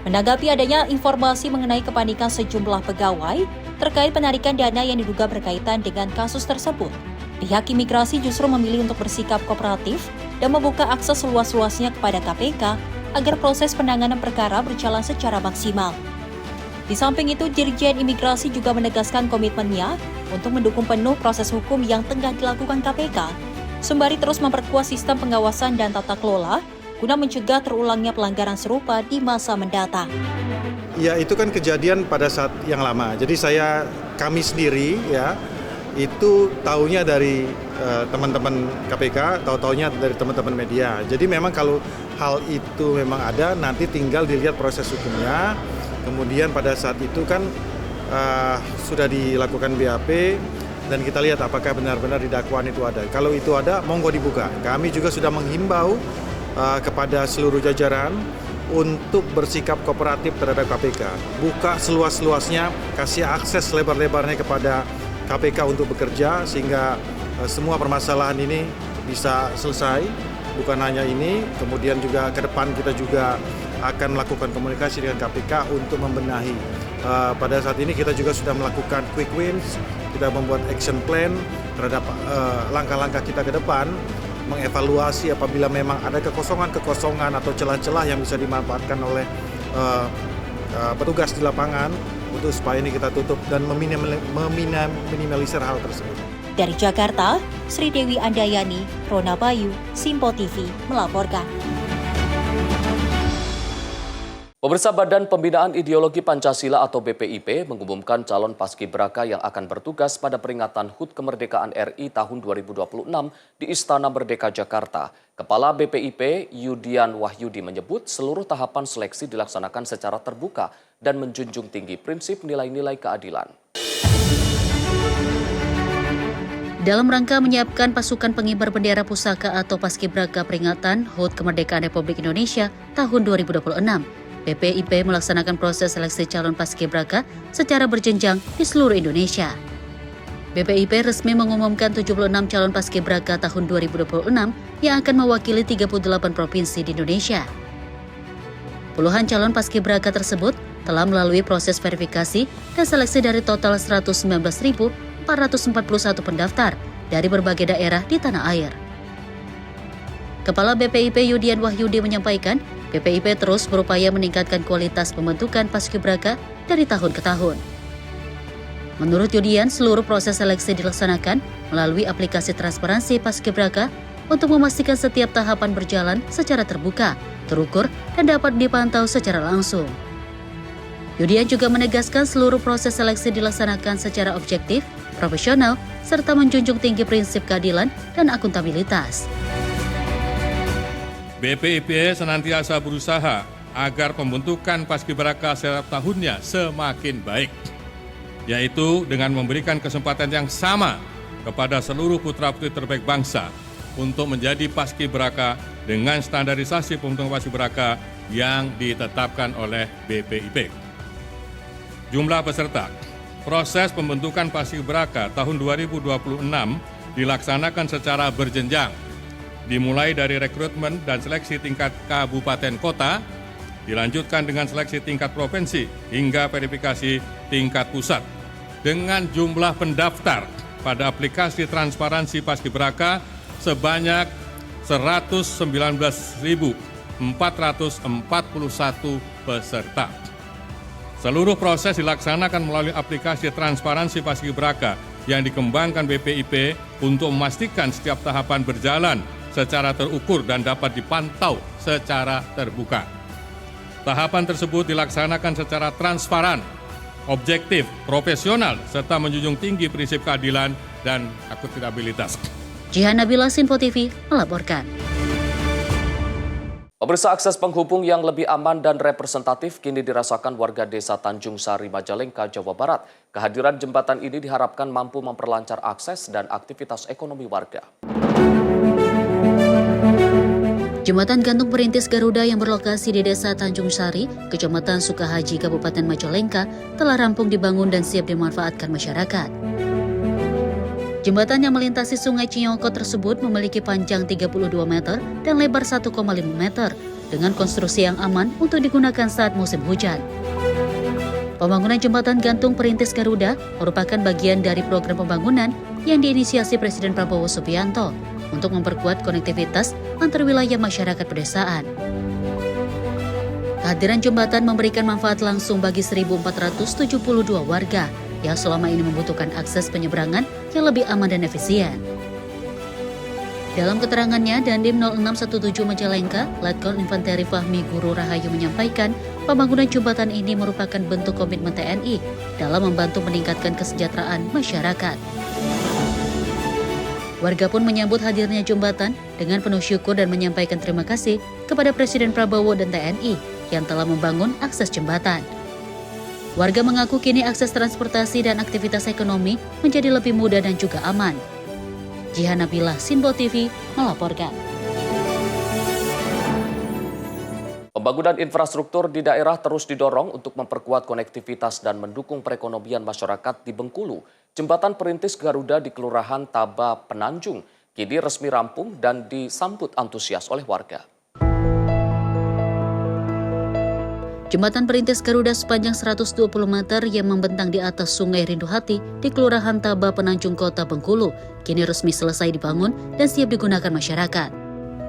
Menanggapi adanya informasi mengenai kepanikan sejumlah pegawai terkait penarikan dana yang diduga berkaitan dengan kasus tersebut, pihak imigrasi justru memilih untuk bersikap kooperatif dan membuka akses seluas-luasnya kepada KPK agar proses penanganan perkara berjalan secara maksimal. Di samping itu, Dirjen Imigrasi juga menegaskan komitmennya untuk mendukung penuh proses hukum yang tengah dilakukan KPK, sembari terus memperkuat sistem pengawasan dan tata kelola guna mencegah terulangnya pelanggaran serupa di masa mendatang. Ya, itu kan kejadian pada saat yang lama. Jadi kami sendiri ya itu taunya dari teman-teman KPK, taunya dari teman-teman media. Jadi memang kalau hal itu memang ada, nanti tinggal dilihat proses hukumnya. Kemudian pada saat itu kan sudah dilakukan BAP dan kita lihat apakah benar-benar di dakwaan itu ada. Kalau itu ada, monggo dibuka. Kami juga sudah menghimbau kepada seluruh jajaran untuk bersikap kooperatif terhadap KPK. Buka seluas-luasnya, kasih akses lebar-lebarnya kepada KPK untuk bekerja sehingga semua permasalahan ini bisa selesai. Bukan hanya ini, kemudian juga ke depan kita juga akan melakukan komunikasi dengan KPK untuk membenahi. Pada saat ini kita juga sudah melakukan quick wins, kita membuat action plan terhadap langkah-langkah kita ke depan, mengevaluasi apabila memang ada kekosongan atau celah-celah yang bisa dimanfaatkan oleh petugas di lapangan untuk supaya ini kita tutup dan meminimalisir hal tersebut. Dari Jakarta, Sri Dewi Andayani, Rona Bayu, Simpo TV melaporkan. Pemirsa, Badan Pembinaan Ideologi Pancasila atau BPIP mengumumkan calon paskibraka yang akan bertugas pada peringatan HUT Kemerdekaan RI tahun 2026 di Istana Merdeka Jakarta. Kepala BPIP Yudian Wahyudi menyebut seluruh tahapan seleksi dilaksanakan secara terbuka dan menjunjung tinggi prinsip nilai-nilai keadilan. Dalam rangka menyiapkan pasukan pengibar bendera pusaka atau paskibraka peringatan HUT Kemerdekaan Republik Indonesia tahun 2026, BPIP melaksanakan proses seleksi calon paskibraka secara berjenjang di seluruh Indonesia. BPIP resmi mengumumkan 76 calon paskibraka tahun 2026 yang akan mewakili 38 provinsi di Indonesia. Puluhan calon paskibraka tersebut telah melalui proses verifikasi dan seleksi dari total 119.441 pendaftar dari berbagai daerah di tanah air. Kepala BPIP Yudian Wahyudi menyampaikan, BPIP terus berupaya meningkatkan kualitas pembentukan paskibraka dari tahun ke tahun. Menurut Yudian, seluruh proses seleksi dilaksanakan melalui aplikasi transparansi paskibraka untuk memastikan setiap tahapan berjalan secara terbuka, terukur, dan dapat dipantau secara langsung. Yudian juga menegaskan seluruh proses seleksi dilaksanakan secara objektif, profesional, serta menjunjung tinggi prinsip keadilan dan akuntabilitas. BPIP senantiasa berusaha agar pembentukan paskibraka setiap tahunnya semakin baik, yaitu dengan memberikan kesempatan yang sama kepada seluruh putra-putri terbaik bangsa untuk menjadi paskibraka dengan standarisasi pembentukan paskibraka yang ditetapkan oleh BPIP. Jumlah peserta, proses pembentukan paskibraka tahun 2026 dilaksanakan secara berjenjang, dimulai dari rekrutmen dan seleksi tingkat kabupaten kota, dilanjutkan dengan seleksi tingkat provinsi hingga verifikasi tingkat pusat. Dengan jumlah pendaftar pada aplikasi transparansi paskibraka sebanyak 119.441 peserta. Seluruh proses dilaksanakan melalui aplikasi transparansi Paskibraka yang dikembangkan BPIP untuk memastikan setiap tahapan berjalan secara terukur dan dapat dipantau secara terbuka. Tahapan tersebut dilaksanakan secara transparan, objektif, profesional, serta menjunjung tinggi prinsip keadilan dan akuntabilitas. Jihan Nabila, Sinpo TV, melaporkan. Pemirsa, akses penghubung yang lebih aman dan representatif kini dirasakan warga desa Tanjung Sari, Majalengka, Jawa Barat. Kehadiran jembatan ini diharapkan mampu memperlancar akses dan aktivitas ekonomi warga. Jembatan gantung perintis Garuda yang berlokasi di Desa Tanjung Sari, Kecamatan Sukahaji, Kabupaten Majalengka, telah rampung dibangun dan siap dimanfaatkan masyarakat. Jembatan yang melintasi Sungai Ciyongko tersebut memiliki panjang 32 meter dan lebar 1,5 meter, dengan konstruksi yang aman untuk digunakan saat musim hujan. Pembangunan jembatan gantung perintis Garuda merupakan bagian dari program pembangunan yang diinisiasi Presiden Prabowo Subianto untuk memperkuat konektivitas antar wilayah masyarakat pedesaan. Kehadiran jembatan memberikan manfaat langsung bagi 1.472 warga yang selama ini membutuhkan akses penyeberangan yang lebih aman dan efisien. Dalam keterangannya, Dandim 0617 Majalengka, Letkol Infanteri Fahmi Guru Rahayu menyampaikan, pembangunan jembatan ini merupakan bentuk komitmen TNI dalam membantu meningkatkan kesejahteraan masyarakat. Warga pun menyambut hadirnya jembatan dengan penuh syukur dan menyampaikan terima kasih kepada Presiden Prabowo dan TNI yang telah membangun akses jembatan. Warga mengaku kini akses transportasi dan aktivitas ekonomi menjadi lebih mudah dan juga aman. Jihan Nabila, Sinpo TV, melaporkan. Pembangunan infrastruktur di daerah terus didorong untuk memperkuat konektivitas dan mendukung perekonomian masyarakat di Bengkulu. Jembatan perintis Garuda di Kelurahan Taba Penanjung kini resmi rampung dan disambut antusias oleh warga. Jembatan perintis Garuda sepanjang 120 meter yang membentang di atas Sungai Rinduhati di Kelurahan Taba Penanjung, Kota Bengkulu, kini resmi selesai dibangun dan siap digunakan masyarakat.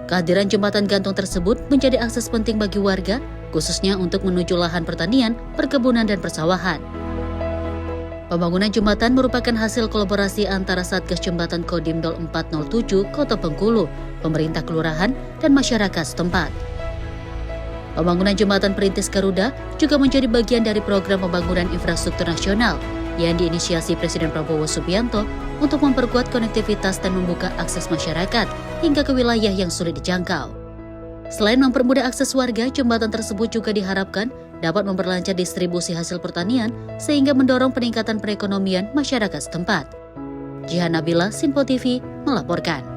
Kehadiran jembatan gantung tersebut menjadi akses penting bagi warga, khususnya untuk menuju lahan pertanian, perkebunan, dan persawahan. Pembangunan jembatan merupakan hasil kolaborasi antara Satgas Jembatan Kodim 0407 Kota Bengkulu, pemerintah kelurahan, dan masyarakat setempat. Pembangunan jembatan perintis Garuda juga menjadi bagian dari program pembangunan infrastruktur nasional yang diinisiasi Presiden Prabowo Subianto untuk memperkuat konektivitas dan membuka akses masyarakat hingga ke wilayah yang sulit dijangkau. Selain mempermudah akses warga, jembatan tersebut juga diharapkan dapat memperlancar distribusi hasil pertanian sehingga mendorong peningkatan perekonomian masyarakat setempat. Jihan Nabila, Sinpo TV, melaporkan.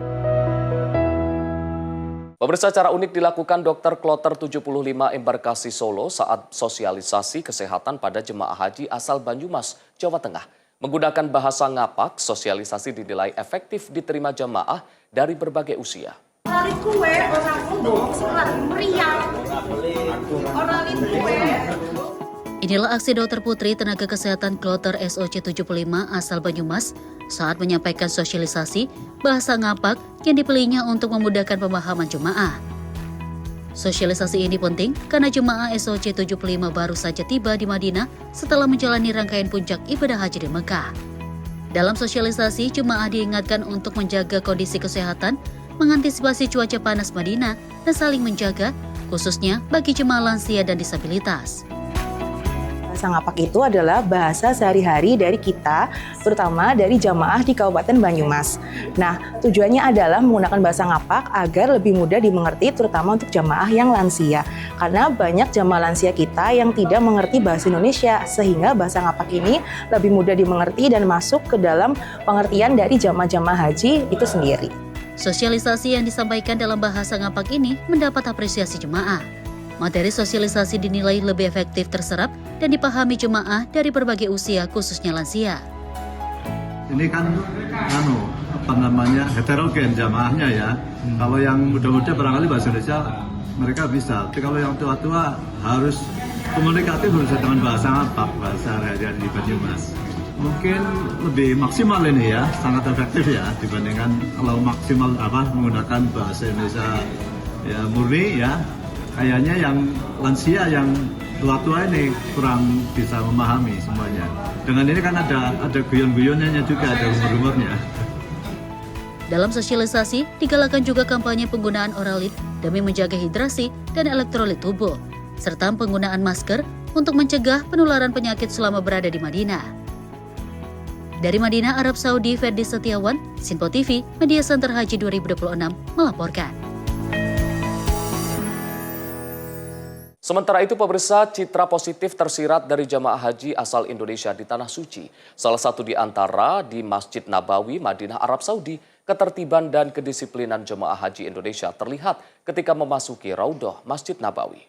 Pemirsa, cara unik dilakukan Dr. Kloter 75 Embarkasi Solo saat sosialisasi kesehatan pada jemaah haji asal Banyumas, Jawa Tengah. Menggunakan bahasa ngapak, sosialisasi dinilai efektif diterima jemaah dari berbagai usia. Orang kue, orang ngomong, selalu meriang. Orang kue. Inilah aksi Dr. Putri, tenaga kesehatan Kloter SOC 75 asal Banyumas saat menyampaikan sosialisasi bahasa ngapak yang dipilihnya untuk memudahkan pemahaman jemaah. Sosialisasi ini penting karena jemaah SOC 75 baru saja tiba di Madinah setelah menjalani rangkaian puncak ibadah haji di Mekah. Dalam sosialisasi, jemaah diingatkan untuk menjaga kondisi kesehatan, mengantisipasi cuaca panas Madinah, dan saling menjaga, khususnya bagi jemaah lansia dan disabilitas. Bahasa ngapak itu adalah bahasa sehari-hari dari kita, terutama dari jamaah di Kabupaten Banyumas. Nah, tujuannya adalah menggunakan bahasa ngapak agar lebih mudah dimengerti, terutama untuk jamaah yang lansia. Karena banyak jamaah lansia kita yang tidak mengerti bahasa Indonesia, sehingga bahasa ngapak ini lebih mudah dimengerti dan masuk ke dalam pengertian dari jamaah-jamaah haji itu sendiri. Sosialisasi yang disampaikan dalam bahasa ngapak ini mendapat apresiasi jemaah. Materi sosialisasi dinilai lebih efektif terserap dan dipahami jemaah dari berbagai usia, khususnya lansia. Ini kan heterogen jamaahnya ya. Kalau yang muda-muda barangkali bahasa Indonesia mereka bisa. Tapi kalau yang tua-tua harus komunikatif dengan bahasa ngapak, bahasa sehari-hari di Banyumas. Mungkin lebih maksimal ini ya, sangat efektif ya dibandingkan kalau maksimal menggunakan bahasa Indonesia ya murni ya. Kayaknya yang lansia yang tua-tua ini kurang bisa memahami semuanya. Dengan ini kan ada guyon-guyonnya juga, ada humor-humornya. Dalam sosialisasi, digalakan juga kampanye penggunaan Oralit demi menjaga hidrasi dan elektrolit tubuh, serta penggunaan masker untuk mencegah penularan penyakit selama berada di Madinah. Dari Madinah, Arab Saudi, Ferdi Setiawan, Sinpo TV, Media Center Haji 2026 melaporkan. Sementara itu, pemirsa, citra positif tersirat dari jamaah haji asal Indonesia di Tanah Suci. Salah satu di antara di Masjid Nabawi, Madinah, Arab Saudi. Ketertiban dan kedisiplinan jemaah haji Indonesia terlihat ketika memasuki Raudhah Masjid Nabawi.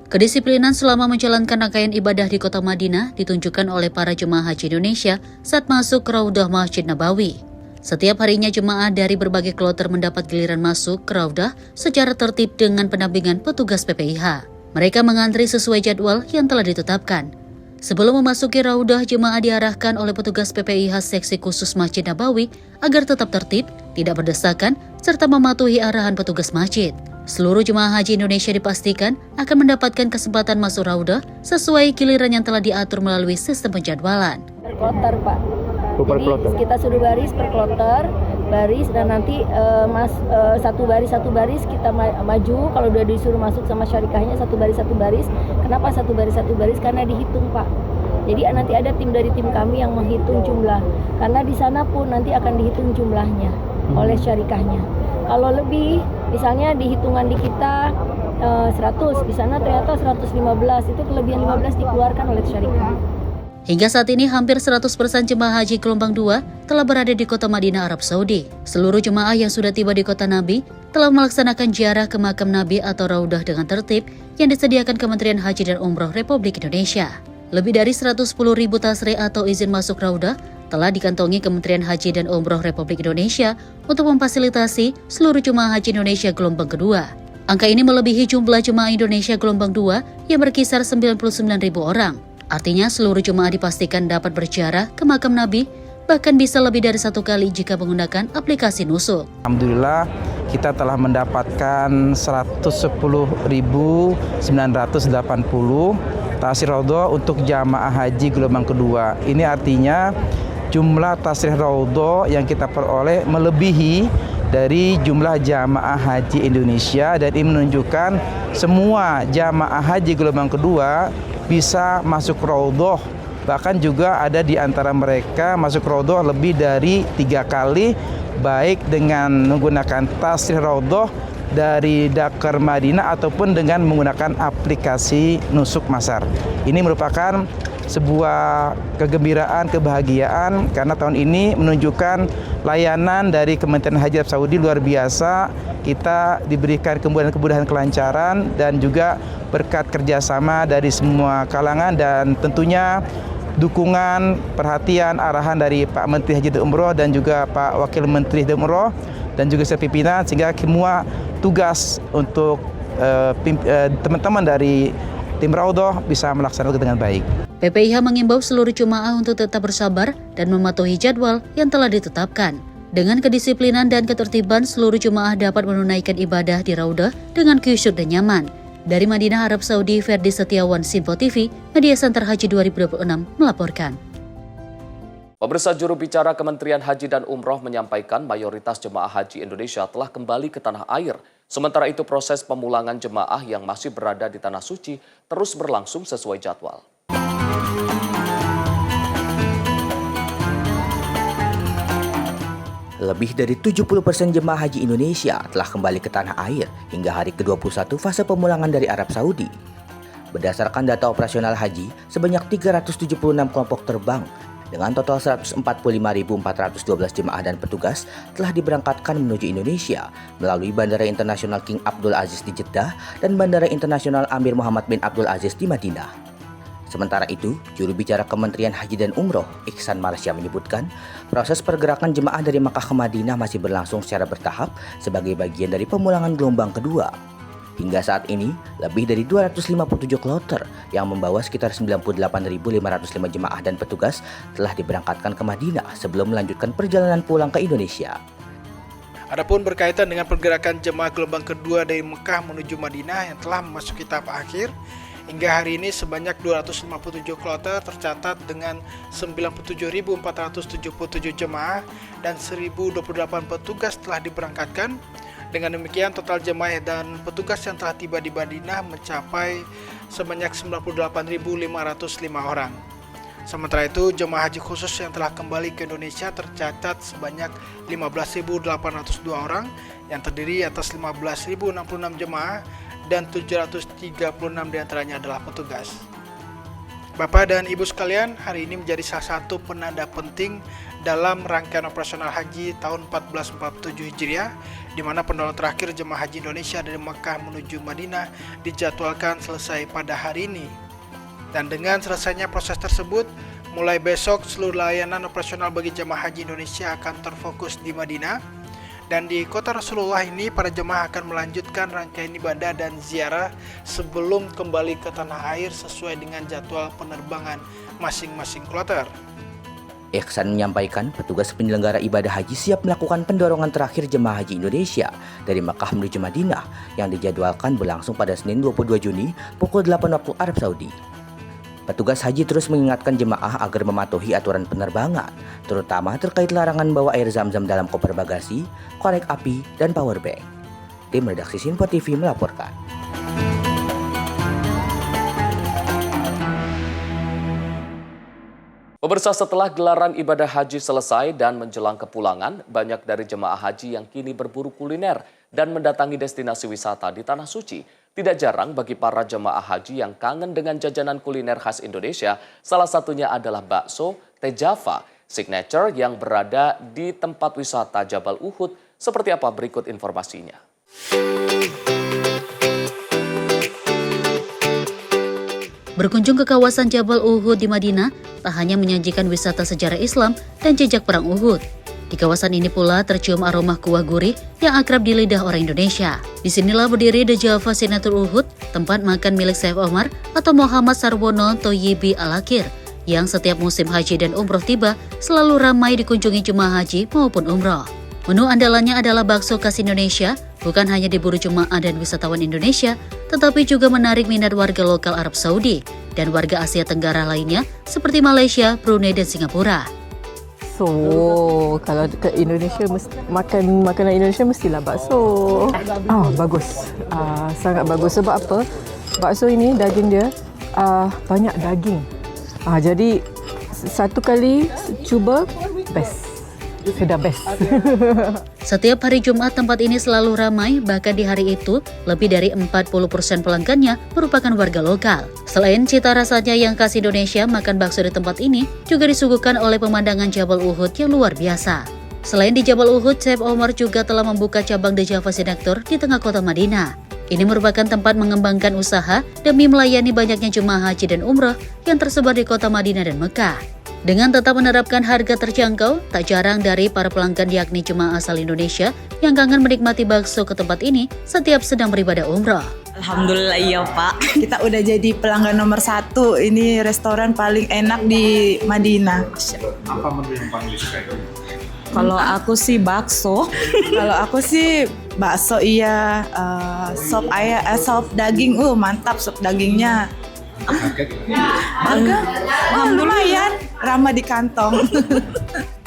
Kedisiplinan selama menjalankan rangkaian ibadah di kota Madinah ditunjukkan oleh para jemaah haji Indonesia saat masuk ke Raudhah Masjid Nabawi. Setiap harinya jemaah dari berbagai kloter mendapat giliran masuk ke Raudhah secara tertib dengan pendampingan petugas PPIH. Mereka mengantri sesuai jadwal yang telah ditetapkan. Sebelum memasuki Raudhah, jemaah diarahkan oleh petugas PPIH Seksi Khusus Masjid Nabawi agar tetap tertib, tidak berdesakan, serta mematuhi arahan petugas masjid. Seluruh jemaah haji Indonesia dipastikan akan mendapatkan kesempatan masuk Raudhah sesuai giliran yang telah diatur melalui sistem penjadwalan. Per kloter, Pak. Jadi kita suruh baris per kloter, baris, dan nanti satu baris kita maju. Kalau udah disuruh masuk sama syarikahnya satu baris. Kenapa satu baris? Karena dihitung, Pak. Jadi nanti ada tim dari tim kami yang menghitung jumlah. Karena di sana pun nanti akan dihitung jumlahnya oleh syarikahnya. Kalau lebih, misalnya di hitungan di kita 100, di sana ternyata 115, itu kelebihan 15 dikeluarkan oleh syarikah. Hingga saat ini hampir 100% jemaah haji gelombang 2 telah berada di kota Madinah, Arab Saudi. Seluruh jemaah yang sudah tiba di kota Nabi telah melaksanakan ziarah ke makam Nabi atau Raudhah dengan tertib yang disediakan Kementerian Haji dan Umroh Republik Indonesia. Lebih dari 110.000 tasrih atau izin masuk Raudhah telah dikantongi Kementerian Haji dan Umroh Republik Indonesia untuk memfasilitasi seluruh jemaah haji Indonesia gelombang kedua. Angka ini melebihi jumlah jemaah Indonesia gelombang 2 yang berkisar 99.000 orang. Artinya seluruh jemaah dipastikan dapat berziarah ke makam Nabi, bahkan bisa lebih dari satu kali jika menggunakan aplikasi Nusuk. Alhamdulillah kita telah mendapatkan 110.980 tasrih Raudhah untuk jamaah haji gelombang kedua. Ini artinya jumlah tasrih Raudhah yang kita peroleh melebihi dari jumlah jamaah haji Indonesia, dan ini menunjukkan semua jamaah haji gelombang kedua bisa masuk Raudhah. Bahkan juga ada di antara mereka masuk Raudhah lebih dari 3 kali, baik dengan menggunakan tasrih Raudhah dari Dakar Madinah ataupun dengan menggunakan aplikasi Nusuk Masar. Ini merupakan sebuah kegembiraan, kebahagiaan karena tahun ini menunjukkan layanan dari Kementerian Haji Arab Saudi luar biasa. Kita diberikan kemudahan kelancaran dan juga berkat kerjasama dari semua kalangan dan tentunya dukungan, perhatian, arahan dari Pak Menteri Haji dan Umroh dan juga Pak Wakil Menteri Haji dan Umroh dan juga pimpinan, sehingga semua tugas untuk teman-teman dari tim Raudhah bisa melaksanakan dengan baik. PPIH mengimbau seluruh jemaah untuk tetap bersabar dan mematuhi jadwal yang telah ditetapkan. Dengan kedisiplinan dan ketertiban, seluruh jemaah dapat menunaikan ibadah di Raudhah dengan khusyuk dan nyaman. Dari Madinah, Arab Saudi, Ferdi Setiawan, Sinpo TV, Media Center Haji 2026 melaporkan. Pemirsa, juru bicara Kementerian Haji dan Umroh menyampaikan mayoritas jemaah haji Indonesia telah kembali ke tanah air. Sementara itu, proses pemulangan jemaah yang masih berada di Tanah Suci terus berlangsung sesuai jadwal. Lebih dari 70% jemaah haji Indonesia telah kembali ke tanah air hingga hari ke-21 fase pemulangan dari Arab Saudi. Berdasarkan data operasional haji, sebanyak 376 kelompok terbang dengan total 145.412 jemaah dan petugas telah diberangkatkan menuju Indonesia melalui Bandara Internasional King Abdul Aziz di Jeddah dan Bandara Internasional Amir Muhammad bin Abdul Aziz di Madinah. Sementara itu, juru bicara Kementerian Haji dan Umroh, Ihsan Marsya menyebutkan, proses pergerakan jemaah dari Makkah ke Madinah masih berlangsung secara bertahap sebagai bagian dari pemulangan gelombang kedua. Hingga saat ini, lebih dari 257 kloter yang membawa sekitar 98.505 jemaah dan petugas telah diberangkatkan ke Madinah sebelum melanjutkan perjalanan pulang ke Indonesia. Adapun berkaitan dengan pergerakan jemaah gelombang kedua dari Mekah menuju Madinah yang telah memasuki tahap akhir, hingga hari ini sebanyak 257 kloter tercatat dengan 97.477 jemaah dan 1.028 petugas telah diberangkatkan. Dengan demikian total jemaah dan petugas yang telah tiba di Madinah mencapai sebanyak 98.505 orang. Sementara itu, jemaah haji khusus yang telah kembali ke Indonesia tercatat sebanyak 15.802 orang yang terdiri atas 15.066 jemaah dan 736 diantaranya adalah petugas. Bapak dan Ibu sekalian, hari ini menjadi salah satu penanda penting dalam rangkaian operasional haji tahun 1447 Hijriah, di mana pendaftaran terakhir jemaah haji Indonesia dari Mekah menuju Madinah dijadwalkan selesai pada hari ini. Dan dengan selesainya proses tersebut, mulai besok seluruh layanan operasional bagi jemaah haji Indonesia akan terfokus di Madinah. Dan di kota Rasulullah ini, para jemaah akan melanjutkan rangkaian ibadah dan ziarah sebelum kembali ke tanah air sesuai dengan jadwal penerbangan masing-masing kloter. Ihsan menyampaikan petugas penyelenggara ibadah haji siap melakukan pendorongan terakhir jemaah haji Indonesia dari Makkah menuju Madinah yang dijadwalkan berlangsung pada Senin 22 Juni pukul 8 waktu Arab Saudi. Petugas haji terus mengingatkan jemaah agar mematuhi aturan penerbangan, terutama terkait larangan bawa air zam-zam dalam koper bagasi, korek api, dan powerbank. Tim redaksi Sinpo TV melaporkan. Pemirsa, setelah gelaran ibadah haji selesai dan menjelang kepulangan, banyak dari jemaah haji yang kini berburu kuliner dan mendatangi destinasi wisata di Tanah Suci. Tidak jarang bagi para jemaah haji yang kangen dengan jajanan kuliner khas Indonesia, salah satunya adalah bakso Teh Java, signature yang berada di tempat wisata Jabal Uhud. Seperti apa berikut informasinya. Berkunjung ke kawasan Jabal Uhud di Madinah, tak hanya menyajikan wisata sejarah Islam dan jejak perang Uhud. Di kawasan ini pula tercium aroma kuah gurih yang akrab di lidah orang Indonesia. Disinilah berdiri The Java Signature Uhud, tempat makan milik Chef Omar atau Muhammad Sarwono Thoyibi Al-Akhir, yang setiap musim haji dan umroh tiba selalu ramai dikunjungi jemaah haji maupun umroh. Menu andalannya adalah bakso khas Indonesia, bukan hanya diburu jemaah dan wisatawan Indonesia, tetapi juga menarik minat warga lokal Arab Saudi dan warga Asia Tenggara lainnya seperti Malaysia, Brunei, dan Singapura. Kalau ke Indonesia makan makanan Indonesia mestilah bakso. Bagus. Sangat bagus. Sebab apa? Bakso ini daging dia banyak daging. Jadi satu kali cuba best. Sudah best. Setiap hari Jumat tempat ini selalu ramai, bahkan di hari itu lebih dari 40% pelanggannya merupakan warga lokal. Selain cita rasanya yang khas Indonesia, makan bakso di tempat ini juga disuguhkan oleh pemandangan Jabal Uhud yang luar biasa. Selain di Jabal Uhud, Chef Omar juga telah membuka cabang The Java Signature di tengah kota Madinah. Ini merupakan tempat mengembangkan usaha demi melayani banyaknya jemaah haji dan umrah yang tersebar di kota Madinah dan Mekah. Dengan tetap menerapkan harga terjangkau, tak jarang dari para pelanggan yakni jemaah asal Indonesia yang kangen menikmati bakso ke tempat ini setiap sedang beribadah umroh. Alhamdulillah iya Pak, kita udah jadi pelanggan nomor 1. Ini restoran paling enak di Madinah. Apa menu yang paling disukai? Kalau aku sih bakso. Kalau aku sih bakso iya, sop ayam, sop daging, mantap sop dagingnya. Harga lumayan, ramah di kantong.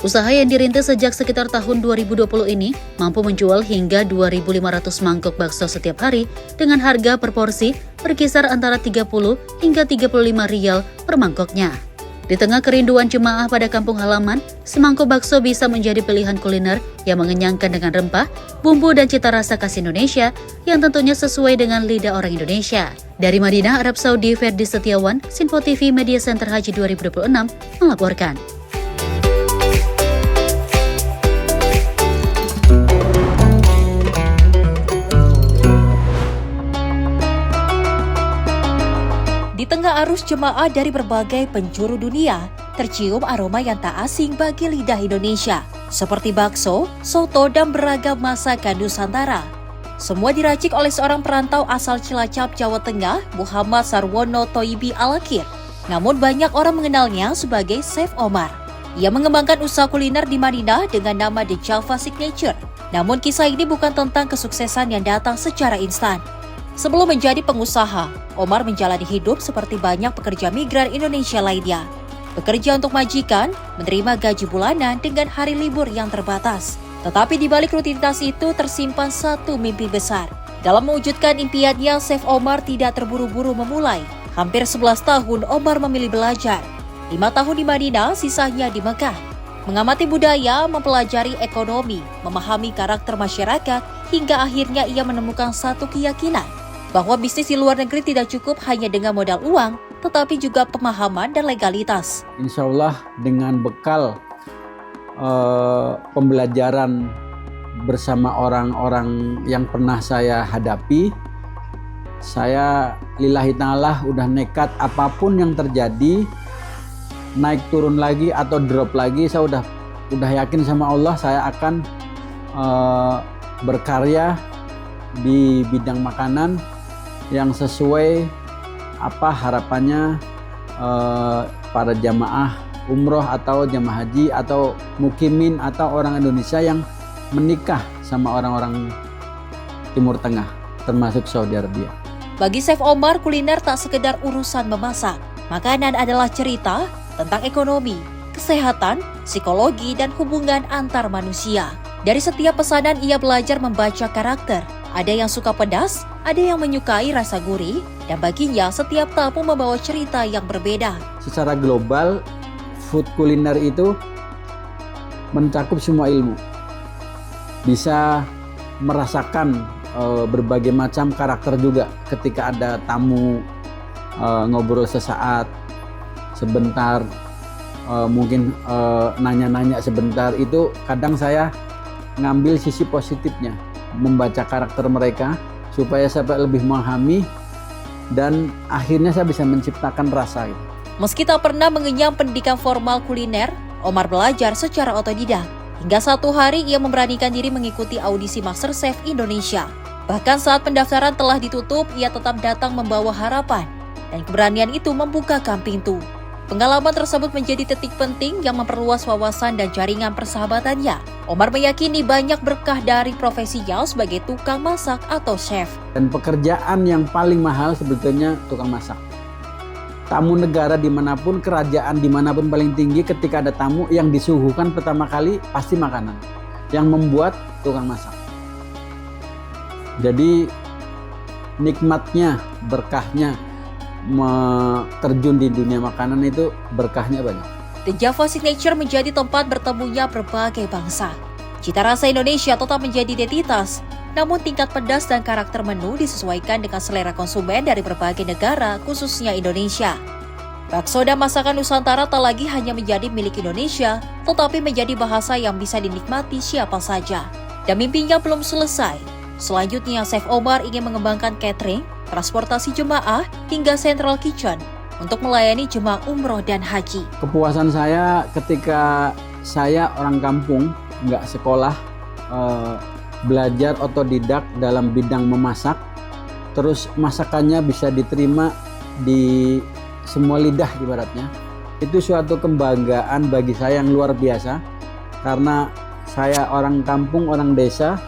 Usaha yang dirintis sejak sekitar tahun 2020 ini mampu menjual hingga 2.500 mangkok bakso setiap hari dengan harga per porsi berkisar antara 30 hingga 35 rial per mangkoknya. Di tengah kerinduan jemaah pada kampung halaman, semangkok bakso bisa menjadi pilihan kuliner yang mengenyangkan dengan rempah, bumbu dan cita rasa khas Indonesia yang tentunya sesuai dengan lidah orang Indonesia. Dari Madinah, Arab Saudi, Ferdi Setiawan, Sinpo TV Media Center Haji 2026 melaporkan. Di tengah arus jemaah dari berbagai penjuru dunia, tercium aroma yang tak asing bagi lidah Indonesia, seperti bakso, soto, dan beragam masakan Nusantara. Semua diracik oleh seorang perantau asal Cilacap, Jawa Tengah, Muhammad Sarwono Thoyibi Al-Akhir. Namun banyak orang mengenalnya sebagai Chef Omar. Ia mengembangkan usaha kuliner di Madinah dengan nama The Java Signature. Namun kisah ini bukan tentang kesuksesan yang datang secara instan. Sebelum menjadi pengusaha, Omar menjalani hidup seperti banyak pekerja migran Indonesia lainnya. Bekerja untuk majikan, menerima gaji bulanan dengan hari libur yang terbatas. Tetapi di balik rutinitas itu tersimpan satu mimpi besar. Dalam mewujudkan impiannya, Chef Omar tidak terburu-buru memulai. Hampir 11 tahun Omar memilih belajar. 5 tahun di Madinah, sisanya di Mekah. Mengamati budaya, mempelajari ekonomi, memahami karakter masyarakat, hingga akhirnya ia menemukan satu keyakinan bahwa bisnis di luar negeri tidak cukup hanya dengan modal uang, tetapi juga pemahaman dan legalitas. Insya Allah dengan bekal pembelajaran bersama orang-orang yang pernah saya hadapi, saya lillahi ta'ala udah nekat apapun yang terjadi, naik turun lagi atau drop lagi, saya udah yakin sama Allah saya akan berkarya di bidang makanan yang sesuai apa harapannya para jamaah umroh atau jamaah haji atau mukimin atau orang Indonesia yang menikah sama orang-orang Timur Tengah termasuk Saudi Arabia. Bagi Chef Omar, kuliner tak sekedar urusan memasak. Makanan adalah cerita tentang ekonomi, kesehatan, psikologi, dan hubungan antar manusia. Dari setiap pesanan ia belajar membaca karakter. Ada yang suka pedas, ada yang menyukai rasa gurih, dan baginya setiap tamu membawa cerita yang berbeda. Secara global, food kuliner itu mencakup semua ilmu. Bisa merasakan berbagai macam karakter juga ketika ada tamu ngobrol sesaat, sebentar, mungkin nanya-nanya sebentar, itu kadang saya ngambil sisi positifnya, membaca karakter mereka supaya saya lebih memahami dan akhirnya saya bisa menciptakan rasa itu. Meski tak pernah mengenyam pendidikan formal kuliner, Omar belajar secara otodidak. Hingga satu hari ia memberanikan diri mengikuti audisi MasterChef Indonesia. Bahkan saat pendaftaran telah ditutup, ia tetap datang membawa harapan. Dan keberanian itu membukakan pintu. Pengalaman tersebut menjadi titik penting yang memperluas wawasan dan jaringan persahabatannya. Omar meyakini banyak berkah dari profesinya sebagai tukang masak atau chef. Dan pekerjaan yang paling mahal sebetulnya tukang masak. Tamu negara dimanapun, kerajaan dimanapun paling tinggi, ketika ada tamu yang disuguhkan pertama kali pasti makanan. Yang membuat tukang masak. Jadi nikmatnya, berkahnya, terjun di dunia makanan itu berkahnya banyak. The Java Signature menjadi tempat bertemunya berbagai bangsa. Cita rasa Indonesia tetap menjadi identitas, namun tingkat pedas dan karakter menu disesuaikan dengan selera konsumen dari berbagai negara, khususnya Indonesia. Bakso dan masakan Nusantara tak lagi hanya menjadi milik Indonesia, tetapi menjadi bahasa yang bisa dinikmati siapa saja. Dan mimpinya belum selesai. Selanjutnya, Chef Omar ingin mengembangkan catering, transportasi jemaah, hingga central kitchen untuk melayani jemaah umroh dan haji. Kepuasan saya ketika saya orang kampung, nggak sekolah, belajar otodidak dalam bidang memasak, terus masakannya bisa diterima di semua lidah ibaratnya. Itu suatu kebanggaan bagi saya yang luar biasa, karena saya orang kampung, orang desa,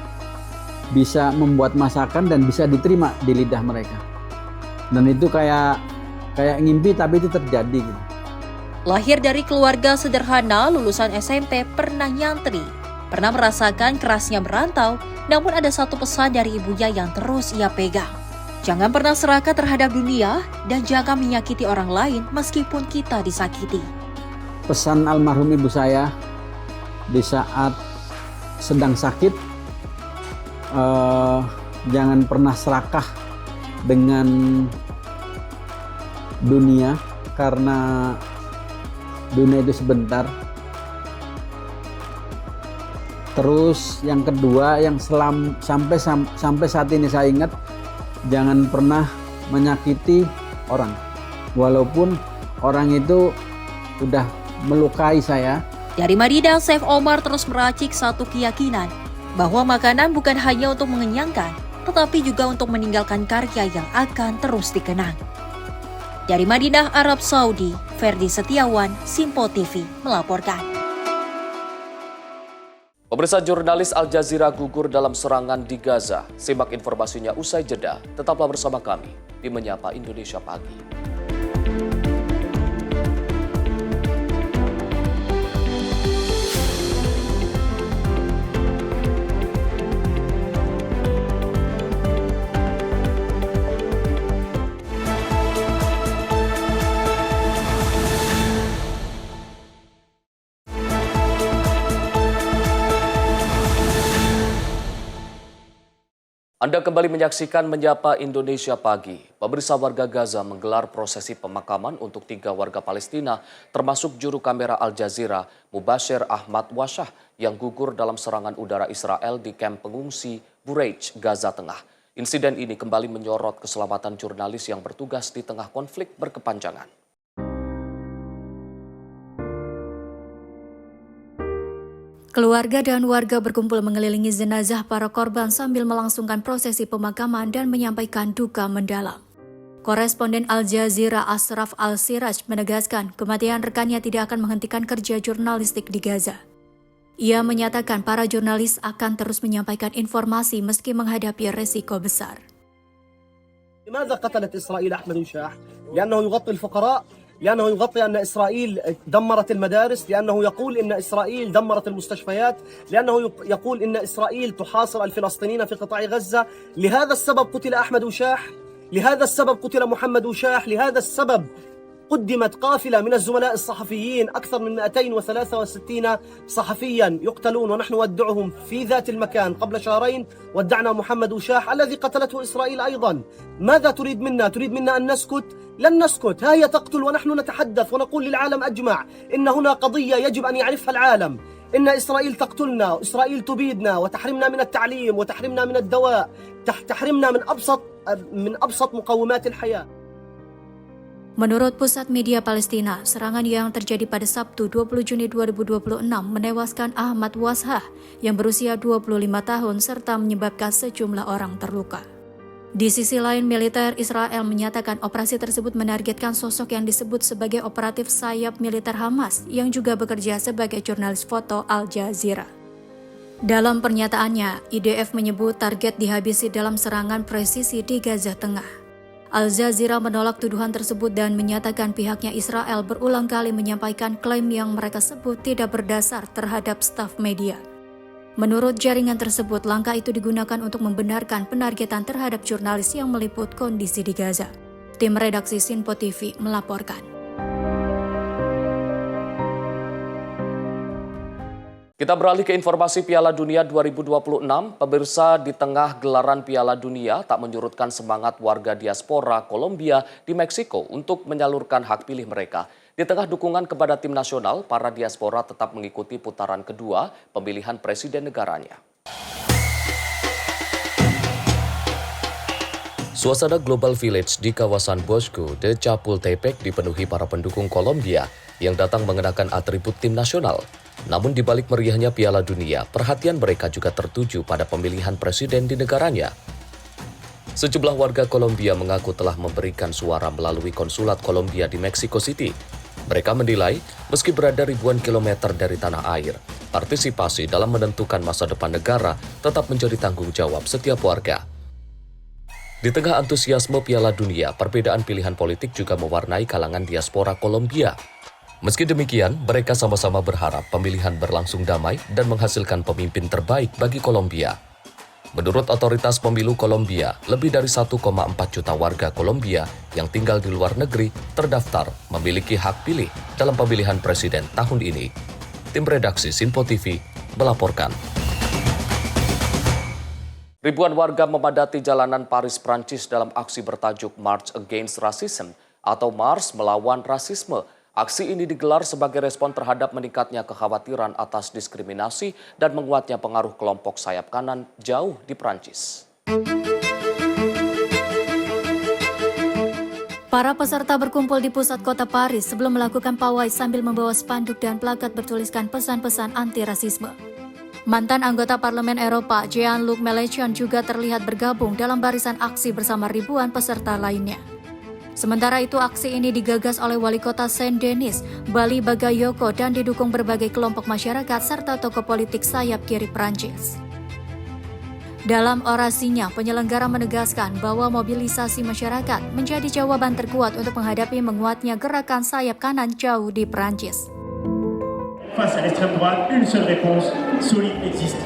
bisa membuat masakan dan bisa diterima di lidah mereka. Dan itu kayak ngimpi tapi itu terjadi gitu. Lahir dari keluarga sederhana, lulusan SMP, pernah nyantri, pernah merasakan kerasnya merantau, namun ada satu pesan dari ibunya yang terus ia pegang. Jangan pernah serakah terhadap dunia dan jangan menyakiti orang lain meskipun kita disakiti. Pesan almarhum ibu saya di saat sedang sakit, jangan pernah serakah dengan dunia karena dunia itu sebentar. Terus yang kedua yang sampai saat ini saya ingat, jangan pernah menyakiti orang walaupun orang itu udah melukai saya. Dari Madinah, Chef Omar terus meracik satu keyakinan bahwa makanan bukan hanya untuk mengenyangkan, tetapi juga untuk meninggalkan karya yang akan terus dikenang. Dari Madinah, Arab Saudi, Ferdi Setiawan, Simpo TV melaporkan. Pemirsa, jurnalis Al Jazeera gugur dalam serangan di Gaza. Simak informasinya usai jeda. Tetaplah bersama kami di Menyapa Indonesia Pagi. Anda kembali menyaksikan Menyapa Indonesia Pagi. Pemirsa, warga Gaza menggelar prosesi pemakaman untuk 3 warga Palestina, termasuk juru kamera Al Jazeera, Mubashir Ahmad Wasyah, yang gugur dalam serangan udara Israel di kamp pengungsi Bureij, Gaza Tengah. Insiden ini kembali menyorot keselamatan jurnalis yang bertugas di tengah konflik berkepanjangan. Keluarga dan warga berkumpul mengelilingi jenazah para korban sambil melangsungkan prosesi pemakaman dan menyampaikan duka mendalam. Koresponden Al Jazeera Ashraf Al-Siraj menegaskan kematian rekannya tidak akan menghentikan kerja jurnalistik di Gaza. Ia menyatakan para jurnalis akan terus menyampaikan informasi meski menghadapi resiko besar. لماذا قتلت إسرائيل أحمد وشاح؟ لأنه يغطي الفقراء، لأنه يغطي أن إسرائيل دمرت المدارس، لأنه يقول إن إسرائيل دمرت المستشفيات، لأنه يقول إن إسرائيل تحاصر الفلسطينيين في قطاع غزة. لهذا السبب قتل أحمد وشاح، لهذا السبب قتل محمد وشاح، لهذا السبب قدمت قافلة من الزملاء الصحفيين، أكثر من 263 صحفيا يقتلون ونحن نودعهم في ذات المكان. قبل شهرين ودعنا محمد وشاح الذي قتلته إسرائيل أيضا. ماذا تريد منا؟ تريد منا أن نسكت؟ لن نسكت. ها هي تقتل ونحن نتحدث ونقول للعالم أجمع إن هنا قضية يجب أن يعرفها العالم، إن إسرائيل تقتلنا، إسرائيل تبيدنا وتحرمنا من التعليم وتحرمنا من الدواء، تحرمنا من أبسط مقومات الحياة. Menurut Pusat Media Palestina, serangan yang terjadi pada Sabtu 20 Juni 2026 menewaskan Ahmad Wasyah yang berusia 25 tahun serta menyebabkan sejumlah orang terluka. Di sisi lain, militer Israel menyatakan operasi tersebut menargetkan sosok yang disebut sebagai operatif sayap militer Hamas yang juga bekerja sebagai jurnalis foto Al Jazeera. Dalam pernyataannya, IDF menyebut target dihabisi dalam serangan presisi di Gaza Tengah. Al Jazeera menolak tuduhan tersebut dan menyatakan pihaknya Israel berulang kali menyampaikan klaim yang mereka sebut tidak berdasar terhadap staf media. Menurut jaringan tersebut, langkah itu digunakan untuk membenarkan penargetan terhadap jurnalis yang meliput kondisi di Gaza. Tim redaksi Sinpo TV melaporkan. Kita beralih ke informasi Piala Dunia 2026. Pemirsa, di tengah gelaran Piala Dunia tak menyurutkan semangat warga diaspora Kolombia di Meksiko untuk menyalurkan hak pilih mereka. Di tengah dukungan kepada tim nasional, para diaspora tetap mengikuti putaran kedua pemilihan presiden negaranya. Suasana Global Village di kawasan Bosque de Chapultepec dipenuhi para pendukung Kolombia yang datang mengenakan atribut tim nasional. Namun di balik meriahnya Piala Dunia, perhatian mereka juga tertuju pada pemilihan presiden di negaranya. Sejumlah warga Kolombia mengaku telah memberikan suara melalui konsulat Kolombia di Mexico City. Mereka menilai, meski berada ribuan kilometer dari tanah air, partisipasi dalam menentukan masa depan negara tetap menjadi tanggung jawab setiap warga. Di tengah antusiasme Piala Dunia, perbedaan pilihan politik juga mewarnai kalangan diaspora Kolombia. Meski demikian, mereka sama-sama berharap pemilihan berlangsung damai dan menghasilkan pemimpin terbaik bagi Kolombia. Menurut otoritas pemilu Kolombia, lebih dari 1,4 juta warga Kolombia yang tinggal di luar negeri terdaftar memiliki hak pilih dalam pemilihan presiden tahun ini. Tim redaksi Sinpo TV melaporkan. Ribuan warga memadati jalanan Paris, Prancis dalam aksi bertajuk March Against Racism atau Mars Melawan Rasisme. Aksi ini digelar sebagai respon terhadap meningkatnya kekhawatiran atas diskriminasi dan menguatnya pengaruh kelompok sayap kanan jauh di Prancis. Para peserta berkumpul di pusat kota Paris sebelum melakukan pawai sambil membawa spanduk dan plakat bertuliskan pesan-pesan anti-rasisme. Mantan anggota Parlemen Eropa, Jean-Luc Mélenchon juga terlihat bergabung dalam barisan aksi bersama ribuan peserta lainnya. Sementara itu, aksi ini digagas oleh Wali Kota Saint Denis, Bali Bagayoko, dan didukung berbagai kelompok masyarakat serta tokoh politik sayap kiri Prancis. Dalam orasinya, penyelenggara menegaskan bahwa mobilisasi masyarakat menjadi jawaban terkuat untuk menghadapi menguatnya gerakan sayap kanan jauh di Prancis. Face à l'extrême droite, une seule réponse solide existe.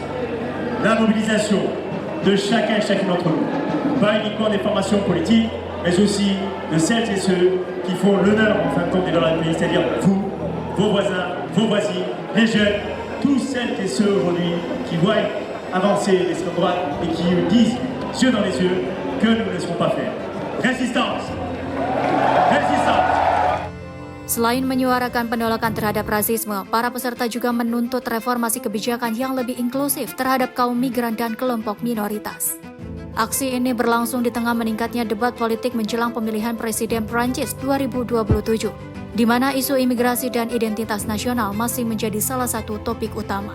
La mobilisation de chacun et chacune d'entre nous, pas uniquement des formations politiques, mais aussi de celles et ceux qui font l'honneur en fin de compte des valeurs du pays, c'est-à-dire vous, vos voisins, vos voisines, les jeunes, tous celles et ceux aujourd'hui qui voient avancer l'extrême droite et qui nous disent, yeux dans les yeux, que nous ne laisserons pas faire. Résistance! Résistance! Selain menyuarakan penolakan terhadap rasisme, para peserta juga menuntut reformasi kebijakan yang lebih inklusif terhadap kaum migran dan kelompok minoritas. Aksi ini berlangsung di tengah meningkatnya debat politik menjelang pemilihan Presiden Prancis 2027, di mana isu imigrasi dan identitas nasional masih menjadi salah satu topik utama.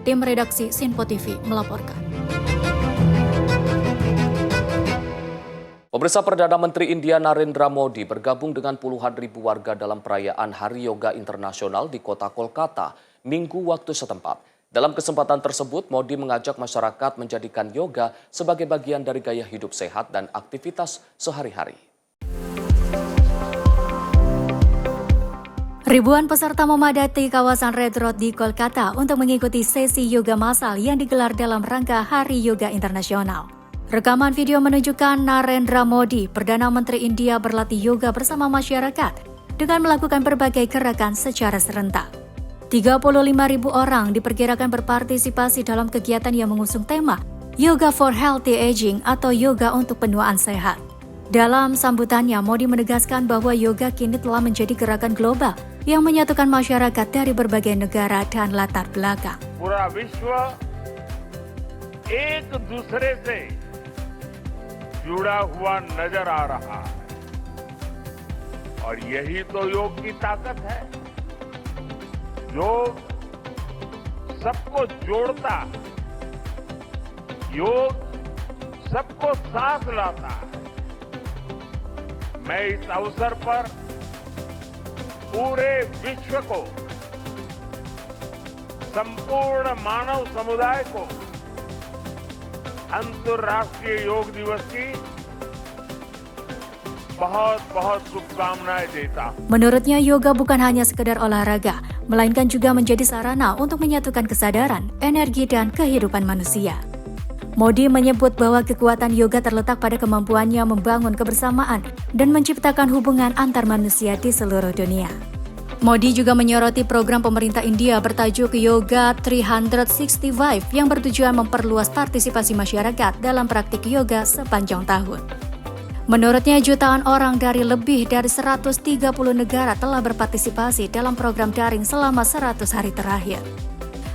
Tim redaksi Sinpo TV melaporkan. Pemirsa, Perdana Menteri India Narendra Modi bergabung dengan puluhan ribu warga dalam perayaan Hari Yoga Internasional di kota Kolkata, Minggu waktu setempat. Dalam kesempatan tersebut, Modi mengajak masyarakat menjadikan yoga sebagai bagian dari gaya hidup sehat dan aktivitas sehari-hari. Ribuan peserta memadati kawasan Red Road di Kolkata untuk mengikuti sesi yoga massal yang digelar dalam rangka Hari Yoga Internasional. Rekaman video menunjukkan Narendra Modi, Perdana Menteri India, berlatih yoga bersama masyarakat dengan melakukan berbagai gerakan secara serentak. 35.000 orang diperkirakan berpartisipasi dalam kegiatan yang mengusung tema Yoga for Healthy Aging atau yoga untuk penuaan sehat. Dalam sambutannya, Modi menegaskan bahwa yoga kini telah menjadi gerakan global yang menyatukan masyarakat dari berbagai negara dan latar belakang. पूरा विश्व एक दूसरे से जुड़ा हुआ नजर आ रहा है और यही तो योग की ताकत है। योग सबको जोड़ता है, योग सबको साथ लाता है। मैं इस अवसर पर पूरे विश्व को, संपूर्ण मानव समुदाय को अंतर्राष्ट्रीय योग दिवस की बहुत-बहुत शुभकामनाएं देता हूं। Menurutnya, yoga bukan hanya sekedar olahraga, melainkan juga menjadi sarana untuk menyatukan kesadaran, energi, dan kehidupan manusia. Modi menyebut bahwa kekuatan yoga terletak pada kemampuannya membangun kebersamaan dan menciptakan hubungan antar manusia di seluruh dunia. Modi juga menyoroti program pemerintah India bertajuk Yoga 365 yang bertujuan memperluas partisipasi masyarakat dalam praktik yoga sepanjang tahun. Menurutnya, jutaan orang dari lebih dari 130 negara telah berpartisipasi dalam program daring selama 100 hari terakhir.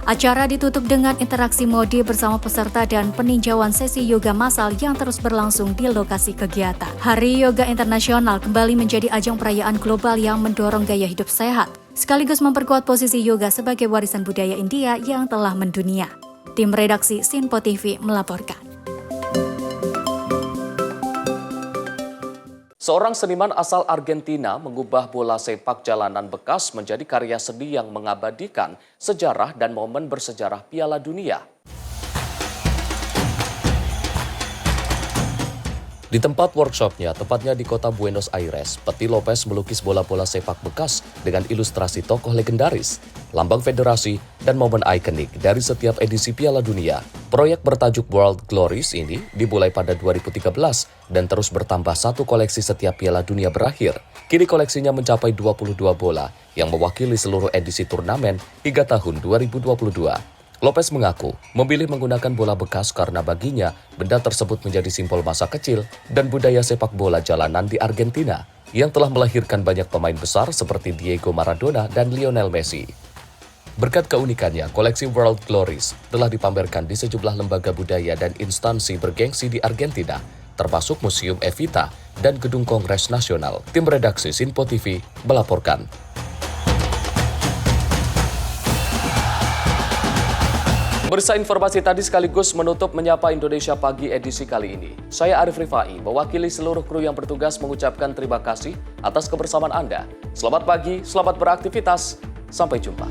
Acara ditutup dengan interaksi Modi bersama peserta dan peninjauan sesi yoga massal yang terus berlangsung di lokasi kegiatan. Hari Yoga Internasional kembali menjadi ajang perayaan global yang mendorong gaya hidup sehat, sekaligus memperkuat posisi yoga sebagai warisan budaya India yang telah mendunia. Tim redaksi Sinpo TV melaporkan. Seorang seniman asal Argentina mengubah bola sepak jalanan bekas menjadi karya seni yang mengabadikan sejarah dan momen bersejarah Piala Dunia. Di tempat workshopnya, tepatnya di kota Buenos Aires, Peti Lopez melukis bola-bola sepak bekas dengan ilustrasi tokoh legendaris, lambang federasi, dan momen ikonik dari setiap edisi Piala Dunia. Proyek bertajuk World Glories ini dimulai pada 2013 dan terus bertambah satu koleksi setiap Piala Dunia berakhir. Kini koleksinya mencapai 22 bola yang mewakili seluruh edisi turnamen hingga tahun 2022. Lopez mengaku memilih menggunakan bola bekas karena baginya benda tersebut menjadi simbol masa kecil dan budaya sepak bola jalanan di Argentina yang telah melahirkan banyak pemain besar seperti Diego Maradona dan Lionel Messi. Berkat keunikannya, koleksi World Glories telah dipamerkan di sejumlah lembaga budaya dan instansi bergengsi di Argentina, termasuk Museum Evita dan Gedung Kongres Nasional. Tim redaksi Sinpo TV melaporkan. Pemirsa, informasi tadi sekaligus menutup Menyapa Indonesia Pagi edisi kali ini. Saya Arif Rifai, mewakili seluruh kru yang bertugas mengucapkan terima kasih atas kebersamaan Anda. Selamat pagi, selamat beraktivitas, sampai jumpa.